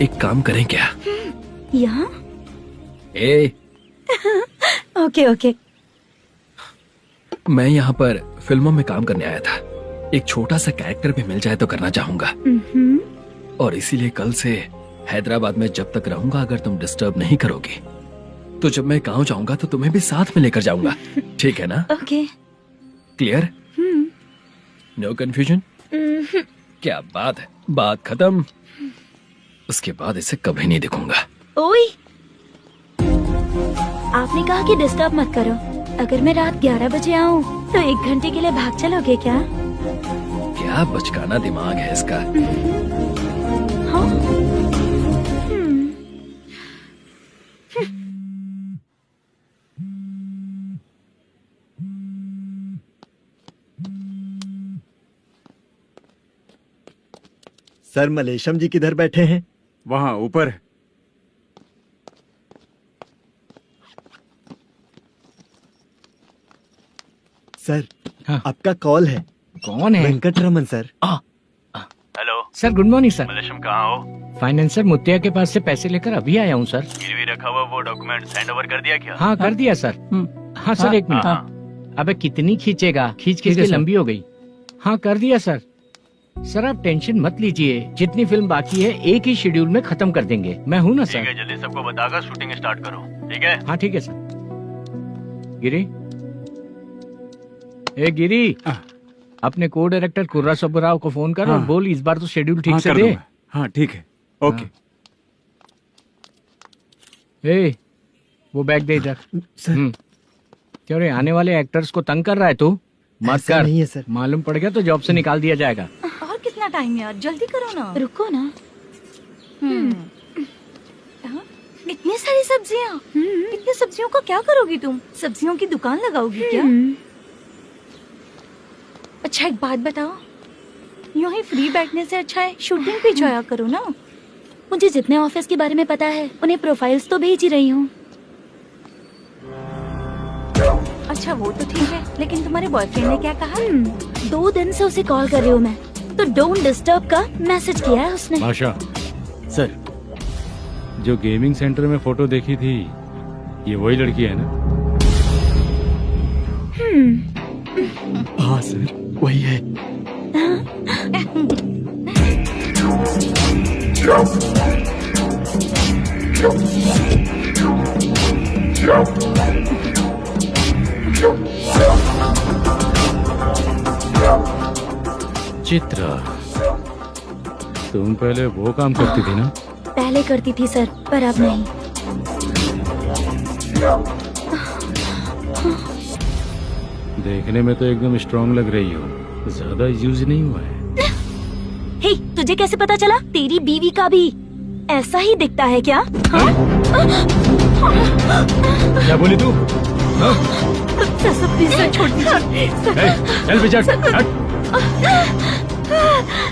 एक काम करें क्या? यहाँ? ए ओके ओके। मैं यहाँ पर फिल्मों में काम करने आया था। एक छोटा सा कैरेक्टर भी मिल जाए तो करना चाहूंगा। और इसीलिए कल से हैदराबाद में जब तक रहूंगा, अगर तुम डिस्टर्ब नहीं करोगी तो जब मैं गाँव जाऊंगा तो तुम्हें भी साथ में लेकर जाऊंगा। ठीक है ना? ओके। क्लियर? No confusion? क्या बात है, बात खत्म। उसके बाद इसे कभी नहीं दिखूंगा। ओए, आपने कहा कि डिस्टर्ब मत करो। अगर मैं रात 11 बजे आऊँ तो 1 घंटे के लिए भाग चलोगे क्या? क्या बचकाना दिमाग है इसका। हाँ? सर, मलेशम जी किधर बैठे हैं? वहाँ ऊपर। सर, आपका कॉल है। कौन है? Venkataraman sir. Hello sir, good morning sir. Mallesham कहाँ हो? फाइनेंसर मुत्तिया के पास से पैसे लेकर अभी आया हूँ सर। गिरवी रखा हुआ वो डॉक्यूमेंट हैंड ओवर कर दिया क्या? हाँ, कर दिया सर। हाँ सर, एक मिनट। अबे कितनी खींचेगा, खींच के लंबी हो गई। हाँ, कर दिया सर। सर आप टेंशन मत लीजिए, जितनी फिल्म बाकी है एक ही शेड्यूल में खत्म कर देंगे। मैं हूँ ना सर। ठीक है, जल्दी सबको बताकर शूटिंग स्टार्ट करो। ठीक है? हाँ ठीक है सर। गिरी, ए गिरी, अपने को डायरेक्टर कुर्रा सुब्बराव को फोन कर और बोल इस बार तो शेड्यूल ठीक से दे। हाँ ठीक है, ओके। ए, वो बैग दे इधर। क्यों रे, आने वाले एक्टर्स को तंग कर रहा है तू? मत कर। नहीं है सर। मालूम पड़ गया तो जॉब से निकाल दिया जाएगा। और कितना टाइम यार, जल्दी करो ना। रुको ना। इतनी सारी सब्जियाँ, इतनी सब्जियों का क्या करोगी तुम? सब्जियों की दुकान लगाओगी क्या? अच्छा एक बात बताओ, यूं ही फ्री बैठने से अच्छा है शूटिंग पे जाया करो ना। मुझे जितने ऑफिस के बारे में पता है उन्हें प्रोफाइल्स तो भेज ही रही हूँ। अच्छा वो तो ठीक है, लेकिन तुम्हारे बॉयफ्रेंड ने क्या कहा? 2 दिन से उसे कॉल कर रही हूँ मैं, तो डोंट डिस्टर्ब का मैसेज किया है उसने। माशा सर, जो गेमिंग सेंटर में फोटो देखी थी ये वही लड़की है ना? हाँ सर, वही है। चित्रा, तुम पहले वो काम करती थी ना? पहले करती थी सर, पर अब नहीं। देखने में तो एकदम स्ट्रांग लग रही हो, ज्यादा यूज नहीं हुआ है। हे, तुझे कैसे पता चला? तेरी बीवी का भी ऐसा ही दिखता है क्या? क्या बोली तू? छोड़ दीजिए। चल बेटा,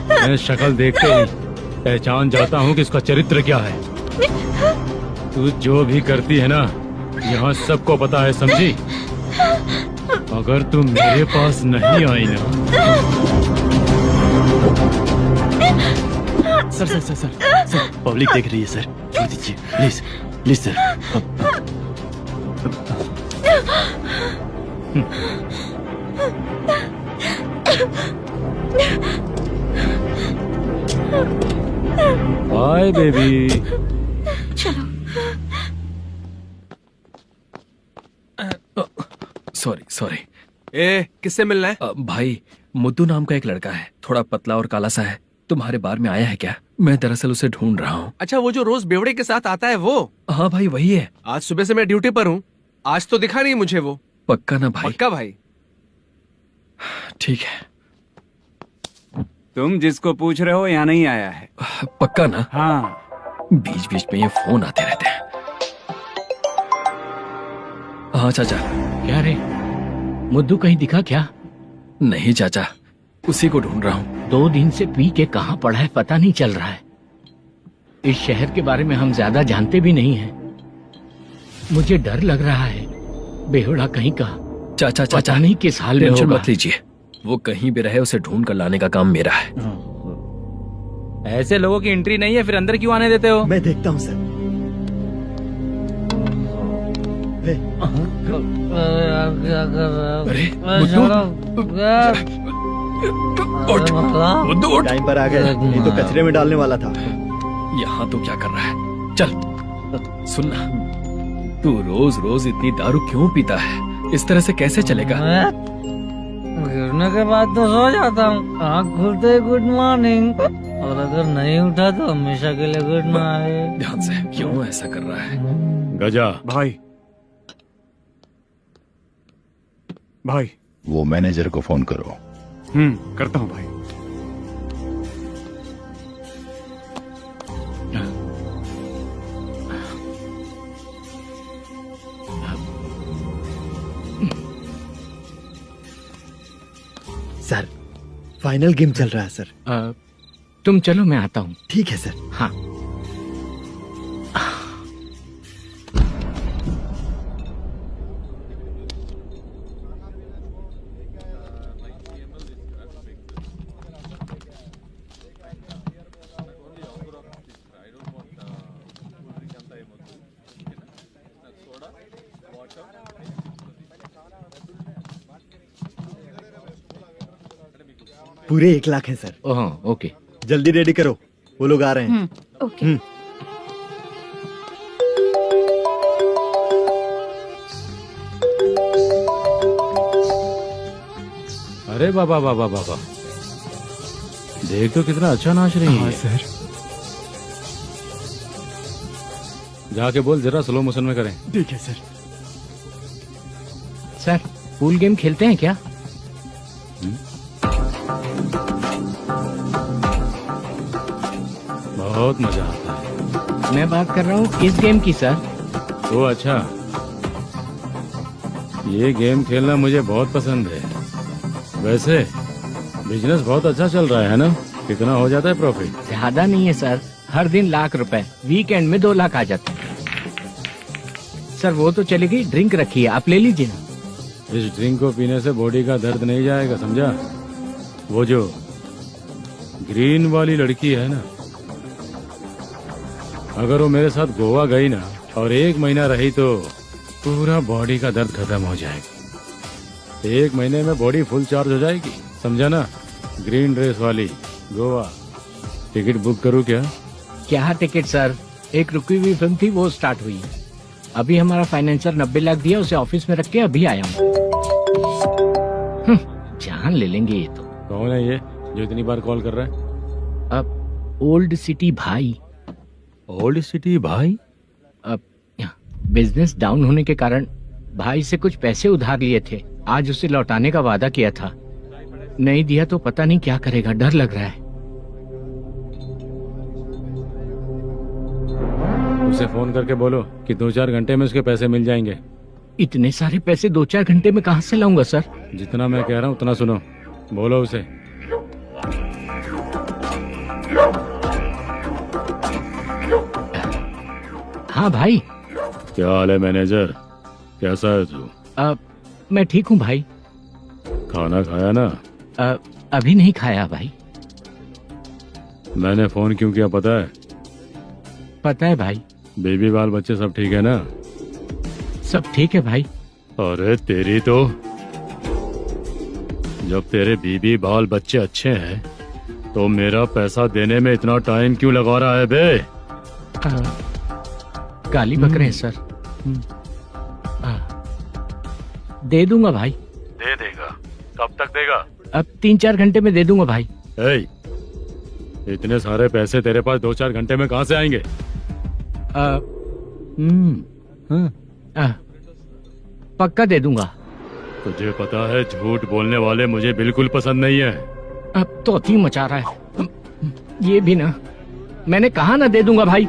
मैं शक्ल देखते ही पहचान जाता हूँ कि इसका चरित्र क्या है। तू जो भी करती है ना, यहाँ सबको पता है, समझी? अगर तू मेरे पास नहीं आई ना। Sir sir sir sir sir, public देख रही है सर, छोड़ दीजिए please please sir. Bye baby. चलो। Sorry sorry. ए, किससे मिलना है? भाई, मुद्दू नाम का एक लड़का है, थोड़ा पतला और काला सा है। तुम्हारे बार में आया है क्या? मैं दरअसल उसे ढूंढ रहा हूँ। अच्छा, वो जो रोज बेवड़े के साथ आता है वो? हाँ भाई, वही है। आज सुबह से मैं ड्यूटी पर हूँ, आज तो दिखा नहीं मुझे वो। पक्का ना भाई? पक्का भाई। ठीक है। तुम जिसको पूछ रहे हो यहाँ नहीं आया है? पक्का ना? हाँ। बीच बीच में ये फोन आते रहते हैं। हाँ चाचा। क्या रे, मुद्दू कहीं दिखा क्या? नहीं चाचा, उसी को ढूंढ रहा हूँ। 2 दिन से पी के कहाँ पड़ा है पता नहीं चल रहा है। इस शहर के बारे में हम ज्यादा जानते भी नहीं हैं। मुझे डर लग रहा है, बेहुड़ा कहीं का। चाचा चाचा नहीं किस हाल में टेंशन होगा। मत लीजिए, वो कहीं भी रहे उसे ढूंढ कर लाने का काम मेरा है। ऐसे लोगों की एंट्री नहीं है, फिर अंदर क्यों आने देते हो? मैं देखता हूँ सर। अरे मुद्दू टाइम पर आ गए, नहीं तो कचरे में डालने वाला था। यहाँ तो क्या कर रहा है? चल सुनना, तू रोज रोज इतनी दारू क्यों पीता है? इस तरह से कैसे चलेगा? गिरने के बाद तो सो जाता हूँ, आँख खुलते ही गुड मॉर्निंग, और अगर नहीं उठा तो हमेशा के लिए गुड नाइट। ध्यान से, क्यों ऐसा कर रहा है? गजा भाई। भाई, वो मैनेजर को फोन करो। करता हूँ भाई। सर, फाइनल गेम चल रहा है सर। तुम चलो, मैं आता हूँ। ठीक है सर। हाँ। पूरे 1 लाख है सर। ओह, ओके। जल्दी रेडी करो, वो लोग आ रहे हैं। ओके। अरे बाबा बाबा बाबा, देख तो कितना अच्छा नाच रही है। सर। जाके बोल जरा स्लो मोशन में करें। ठीक है सर। सर, पूल गेम खेलते हैं क्या? बहुत मजा आता है। मैं बात कर रहा हूँ इस गेम की सर। ओ अच्छा, ये गेम खेलना मुझे बहुत पसंद है। वैसे बिजनेस बहुत अच्छा चल रहा है ना? कितना हो जाता है प्रॉफिट? ज्यादा नहीं है सर, हर दिन लाख रुपए, वीकेंड में 2 लाख आ जाते हैं। सर वो तो चलेगी, ड्रिंक रखी है, आप ले लीजिए ना। इस ड्रिंक को पीने से बॉडी का दर्द नहीं जाएगा, समझा? वो जो ग्रीन वाली लड़की है ना, अगर वो मेरे साथ गोवा गई ना और 1 महीना रही तो पूरा बॉडी का दर्द खत्म हो जाएगा। 1 महीने में बॉडी फुल चार्ज हो जाएगी, समझा ना? ग्रीन ड्रेस वाली गोवा। टिकट बुक करूँ क्या? क्या टिकट सर, एक रुकी हुई फिल्म थी, वो स्टार्ट हुई है। अभी हमारा फाइनेंसर 90 लाख दिया, उसे ऑफिस में रख के अभी आया हूँ। जान ले लेंगे ये तो। कौन है ये जो इतनी बार कॉल कर रहा है? अब ओल्ड सिटी भाई। ओल्ड सिटी भाई? अब बिजनेस डाउन होने के कारण भाई से कुछ पैसे उधार लिए थे, आज उसे लौटाने का वादा किया था। नहीं दिया तो पता नहीं क्या करेगा, डर लग रहा है। उसे फोन करके बोलो कि 2-4 घंटे में उसके पैसे मिल जाएंगे। इतने सारे पैसे 2-4 घंटे में कहाँ से लाऊंगा सर? जितना मैं कह रहा हूँ उतना सुनो, बोलो उसे। हाँ भाई। क्या हाल है मैनेजर, कैसा है तू? मैं ठीक हूँ भाई। खाना खाया ना? अभी नहीं खाया भाई। मैंने फोन क्यों किया पता है? पता है भाई। बेबी बाल बच्चे सब ठीक है ना? सब ठीक है भाई। अरे तेरी तो जब तेरे बीबी बाल बच्चे अच्छे हैं तो मेरा पैसा देने में इतना टाइम क्यों लगा रहा है बे? गाली बक रहे हैं सर। दे दूंगा भाई। दे देगा? कब तक देगा? अब 3-4 घंटे में दे दूंगा भाई। इतने सारे पैसे तेरे पास 2-4 घंटे में कहाँ से आएंगे? पक्का दे दूंगा। तुझे पता है झूठ बोलने वाले मुझे बिल्कुल पसंद नहीं है। अब तो अति मचा रहा है ये भी ना। मैंने कहा ना दे दूंगा भाई।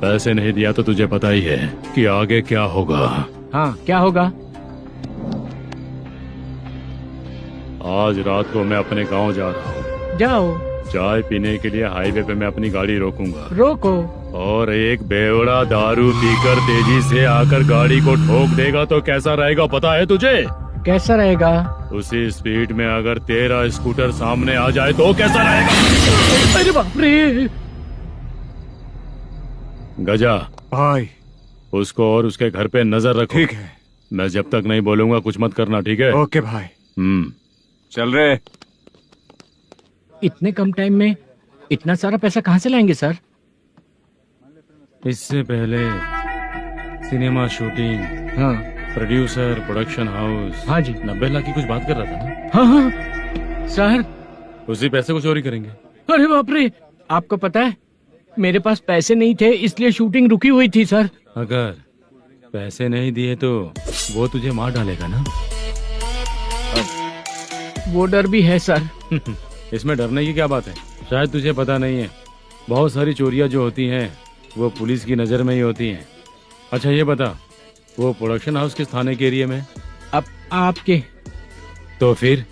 पैसे नहीं दिया तो तुझे पता ही है कि आगे क्या होगा। हाँ, क्या होगा? आज रात को मैं अपने गांव जा रहा हूँ। जाओ। चाय पीने के लिए हाईवे पे मैं अपनी गाड़ी रोकूंगा। रोको। और एक बेवड़ा दारू पीकर तेजी से आकर गाड़ी को ठोक देगा तो कैसा रहेगा पता है तुझे? कैसा रहेगा? उसी स्पीड में अगर तेरा स्कूटर सामने आ जाए तो कैसा रहेगा? अरे बाप रे। गजा भाई, उसको और उसके घर पे नजर रखो। ठीक है। मैं जब तक नहीं बोलूंगा कुछ मत करना, ठीक है? ओके भाई। चल रहे। इतने कम टाइम में इतना सारा पैसा कहाँ से लाएंगे सर? इससे पहले सिनेमा शूटिंग, हाँ, प्रोड्यूसर, प्रोडक्शन हाउस। हाँ जी। 90 लाख की कुछ बात कर रहा था ना? हाँ हाँ सर। उसी पैसे को चोरी करेंगे। अरे बाप रे, आपको पता है मेरे पास पैसे नहीं थे इसलिए शूटिंग रुकी हुई थी सर। अगर पैसे नहीं दिए तो वो तुझे मार डालेगा ना? वो डर भी है सर। इसमें डरने की क्या बात है? शायद तुझे पता नहीं है, बहुत सारी चोरियां जो होती हैं वो पुलिस की नजर में ही होती हैं। अच्छा ये बता, वो प्रोडक्शन हाउस किस थाने के एरिया में? अब आपके। तो फिर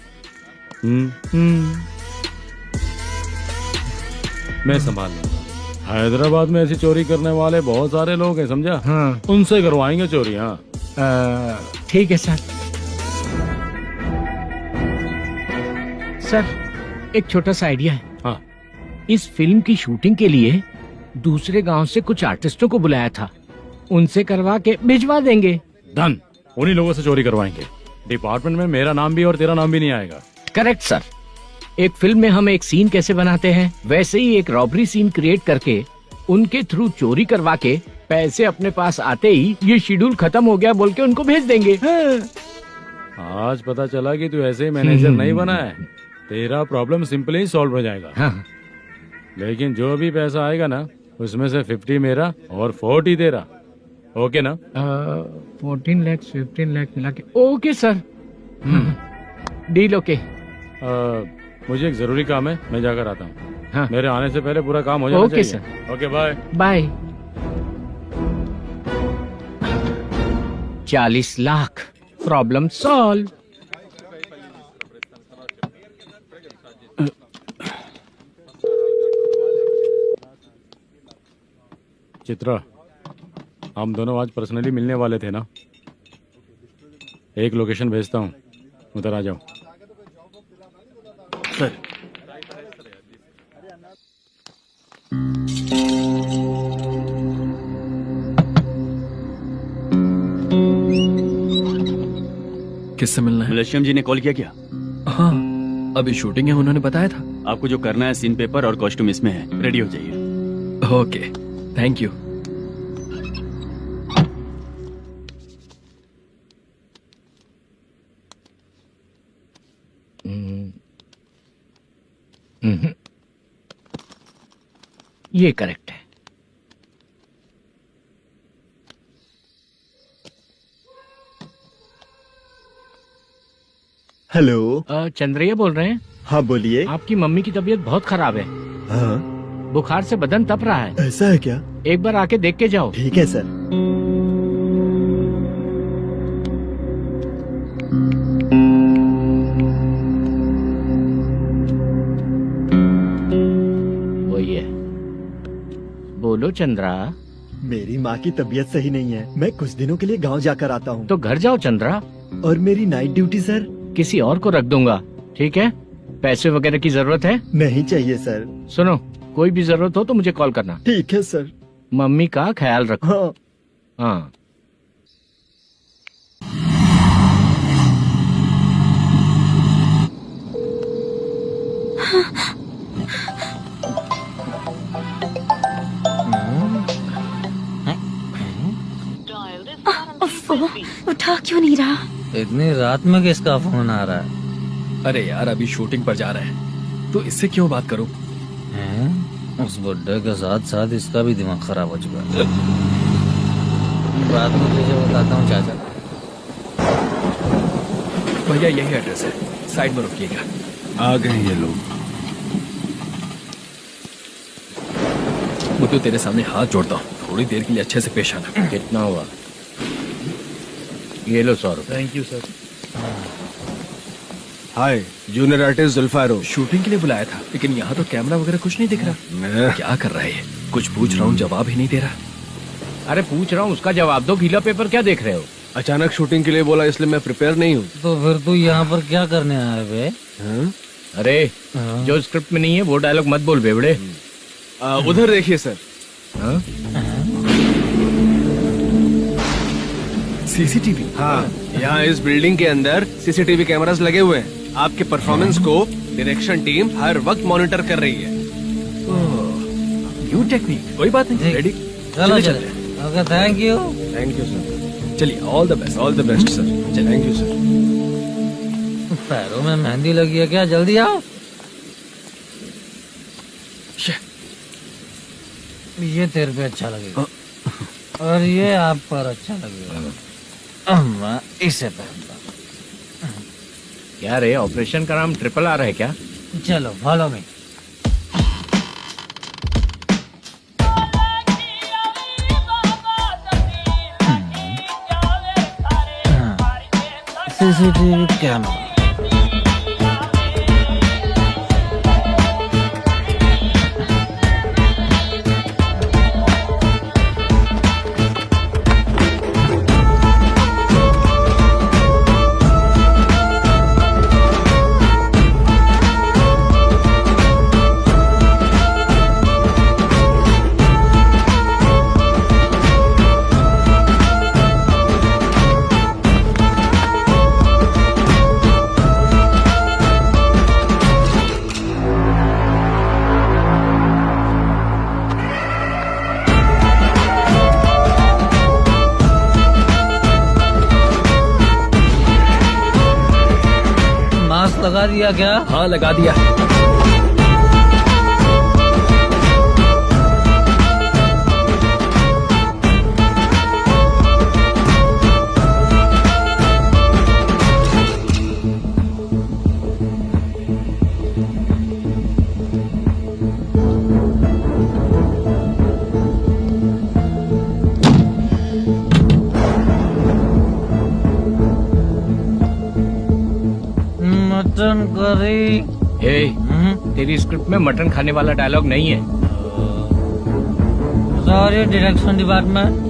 मैं संभाल लूंगा। हैदराबाद में ऐसी चोरी करने वाले बहुत सारे लोग हैं, समझा? हाँ। उनसे करवाएंगे चोरी। हाँ ठीक है सर। सर एक छोटा सा आइडिया है। हाँ। इस फिल्म की शूटिंग के लिए दूसरे गांव से कुछ आर्टिस्टों को बुलाया था, उनसे करवा के भिजवा देंगे। डन। उन्हीं लोगों से चोरी करवाएंगे। डिपार्टमेंट में मेरा नाम भी और तेरा नाम भी नहीं आएगा। Correct sir. एक फिल्म में हम एक सीन कैसे बनाते हैं वैसे ही एक रॉबरी सीन क्रिएट करके उनके थ्रू चोरी करवा के पैसे अपने पास आते ही ये शेड्यूल खत्म हो गया बोल के उनको भेज देंगे। आज पता चला कि तू ऐसे ही मैनेजर नहीं बना है। तेरा प्रॉब्लम सिंपली ही सॉल्व हो जाएगा। हाँ। लेकिन जो भी पैसा आएगा ना उसमें से 50 मेरा और 40 तेरा। ओके ना? 14 लाख 15 लाख मिला के। Okay sir. Deal okay. मुझे एक जरूरी काम है, मैं जाकर आता हूँ। हाँ। मेरे आने से पहले पूरा काम हो जाना चाहिए। Okay sir. Okay bye. Bye. 40 lakh, problem solve. Chitra, हम दोनों आज पर्सनली मिलने वाले थे ना? एक लोकेशन भेजता हूँ, उधर आ जाओ। सर। किससे मिलना है? मलेशियम जी ने कॉल किया क्या? हाँ, अभी शूटिंग है, उन्होंने बताया था। आपको जो करना है सीन पेपर और कॉस्ट्यूम इसमें है, रेडी हो जाइए। Okay, thank you. ये करेक्ट है। हेलो। चंद्रैया बोल रहे हैं? हाँ बोलिए। आपकी मम्मी की तबीयत बहुत खराब है। हाँ। बुखार से बदन तप रहा है। ऐसा है क्या? एक बार आके देख के जाओ। ठीक है सर। वही है। बोलो चंद्रा। मेरी माँ की तबीयत सही नहीं है, मैं कुछ दिनों के लिए गांव जाकर आता हूँ। तो घर जाओ चंद्रा। और मेरी नाइट ड्यूटी सर? किसी और को रख दूंगा, ठीक है? पैसे वगैरह की जरूरत है? नहीं चाहिए सर। सुनो, कोई भी जरूरत हो तो मुझे कॉल करना। ठीक है सर। मम्मी का ख्याल रखो। हाँ। हाँ। उठा क्यों नहीं रहा? इतनी रात में किसका फोन आ रहा है? अरे यार अभी शूटिंग पर जा रहे हैं तो इससे क्यों बात करूं? उस बुड्ढे के साथ साथ इसका भी दिमाग खराब हो चुका है। बाद में तुझे बताता हूँ चाचा। भैया यही एड्रेस है, साइड में रुकिएगा। आ गए ये लोग। मुझे तेरे सामने हाथ जोड़ता हूँ, थोड़ी देर के लिए अच्छे से पेश आना। कितना हुआ? ये लो 100 रुपए। Thank you sir. Hi, junior artist जुल्फारो। शूटिंग के लिए बुलाया था, लेकिन यहाँ तो कैमरा वगैरह कुछ नहीं दिख रहा। क्या कर रहा है? कुछ पूछ रहा हूँ, जवाब ही नहीं दे रहा। अरे पूछ रहा हूँ, उसका जवाब दो। गीला पेपर क्या देख रहे हो? अचानक शूटिंग के लिए बोला, इसलिए मैं प्रिपेयर नहीं हूँ। तो फिर तू यहाँ पर क्या करने आया बे? अरे जो स्क्रिप्ट में नहीं है वो डायलॉग मत बोल बेवड़े। उधर देखिए सर। सीसीटीवी? हाँ, यहाँ इस बिल्डिंग के अंदर सीसीटीवी कैमरास लगे हुए हैं। आपके परफॉर्मेंस को डायरेक्शन टीम हर वक्त मॉनिटर कर रही है। New technique. कोई बात नहीं, रेडी। चलो चलो। Okay, thank you. Thank you sir. चलिए, all the best. All the best sir. Thank you sir. पैरों में मेहंदी लगी है क्या? जल्दी आओ। ये तेरे पे अच्छा लगेगा और ये आप पर अच्छा लगेगा। मैं इसे पहनता हूँ। क्या रे, ऑपरेशन का नाम ट्रिपल आर है क्या? चलो फॉलो मी। CCTV camera. लगा दिया क्या? हाँ लगा दिया। Mutton curry. तेरी स्क्रिप्ट में मटन खाने वाला डायलॉग नहीं है। Sorry direction department.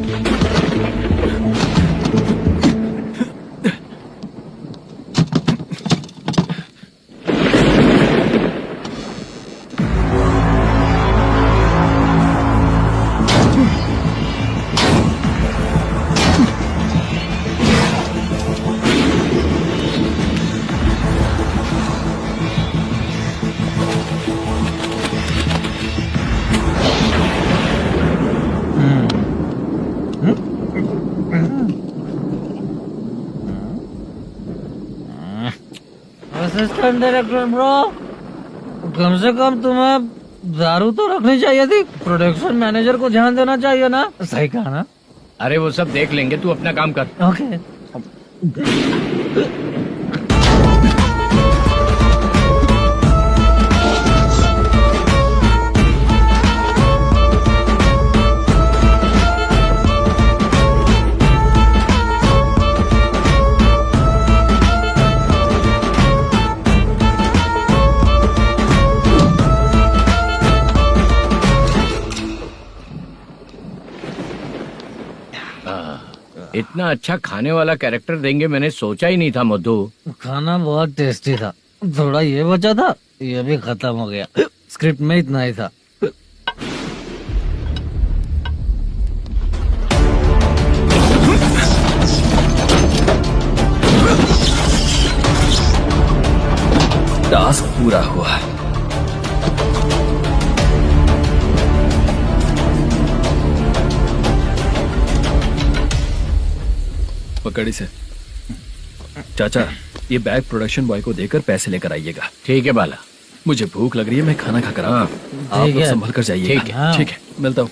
Assistant director bro, कम से कम तुम्हें दारू तो रखनी चाहिए थी। प्रोडक्शन मैनेजर को ध्यान देना चाहिए ना। सही कहा ना? अरे वो सब देख लेंगे, तू अपना काम कर। ओके। इतना अच्छा खाने वाला कैरेक्टर देंगे मैंने सोचा ही नहीं था मधु। खाना बहुत टेस्टी था। थोड़ा ये बचा था, ये भी खत्म हो गया। स्क्रिप्ट में इतना ही था। टास्क पूरा हुआ। कड़ी से। चाचा, ये बैग प्रोडक्शन बॉय को देकर पैसे लेकर आइएगा। ठीक है बाला। मुझे भूख लग रही है, मैं खाना खाकर आता हूँ। आप ठीक लोग है। संभल कर जाइएगा। ठीक है। ठीक है, मिलता हूँ।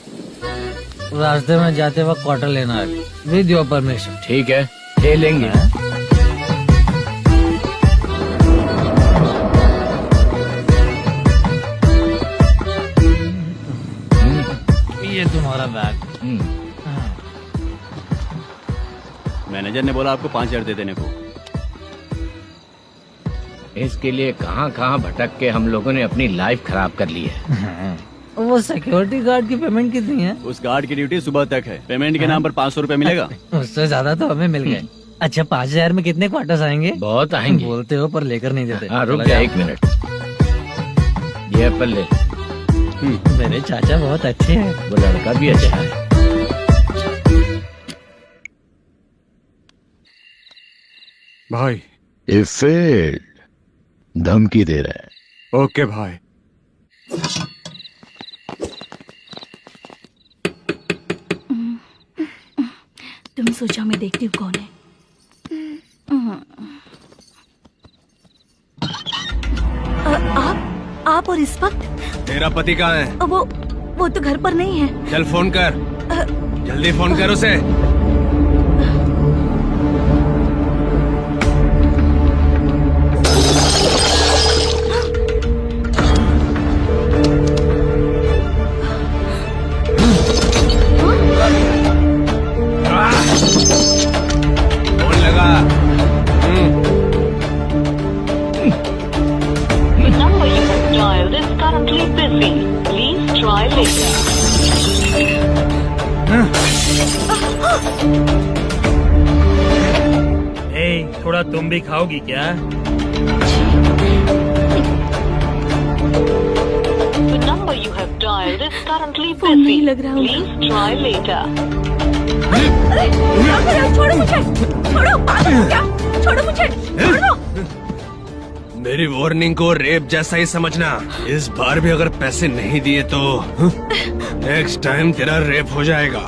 रास्ते में जाते वक्त क्वार्टर लेना है विद योर परमिशन। ठीक है, ले लेंगे। ये तुम्हारा बैग। मैनेजर ने बोला आपको 5,000 दे देने को। इसके लिए कहाँ कहाँ भटक के हम लोगों ने अपनी लाइफ खराब कर ली है। वो सिक्योरिटी गार्ड की पेमेंट कितनी है? उस गार्ड की ड्यूटी सुबह तक है। पेमेंट के नाम पर 500 रुपए मिलेगा। उससे ज्यादा तो हमें मिल गए। अच्छा 5,000 में कितने क्वार्टर्स आएंगे? बहुत आएंगे। बोलते हो पर लेकर नहीं देते। हाँ रुक जा 1 मिनट। ये एप्पल ले। मेरे चाचा बहुत अच्छे हैं। वो लड़का भी अच्छा है। भाई ये फेल्ड, धमकी दे रहा है। ओके भाई। तुम सोचा मैं देखती हूँ कौन है। आप और इस वक्त? तेरा पति कहाँ है? वो तो घर पर नहीं है। चल फोन कर, जल्दी फोन कर उसे। फोन लगा। number you have dialed is currently busy. Please try later. थोड़ा तुम भी खाओगी क्या? The number you have dialed is currently busy. Please try later. छोड़ो मुझे, छोड़ो, पागल हो क्या? छोड़ो मुझे, छोड़ो। मेरी वार्निंग को रेप जैसा ही समझना। इस बार भी अगर पैसे नहीं दिए तो नेक्स्ट टाइम तेरा रेप हो जाएगा।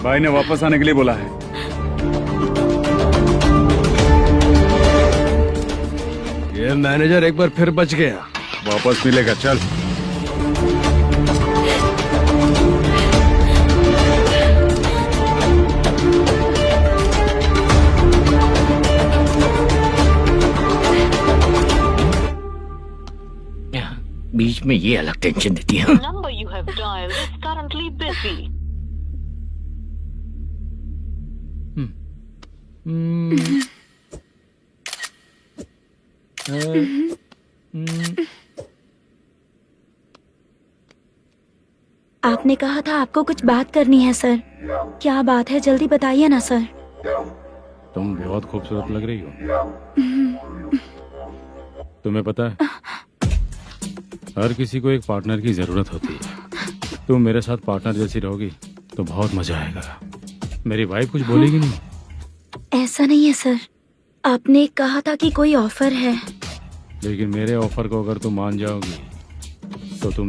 भाई ने वापस आने के लिए बोला है। ये मैनेजर एक बार फिर बच गया। वापस मिलेगा, चल। बीच में ये अलग टेंशन देती है। The number you have dialed is currently busy. आपने कहा था आपको कुछ बात करनी है सर। क्या बात है, जल्दी बताइए ना सर। तुम बहुत खूबसूरत लग रही हो। तुम्हें पता है हर किसी को एक पार्टनर की जरूरत होती है। तुम मेरे साथ पार्टनर जैसी रहोगी तो बहुत मजा आएगा। मेरी वाइफ कुछ बोलेगी नहीं? ऐसा नहीं है सर, आपने कहा था कि कोई ऑफर है। लेकिन मेरे ऑफर को अगर तुम मान जाओगी तो तुम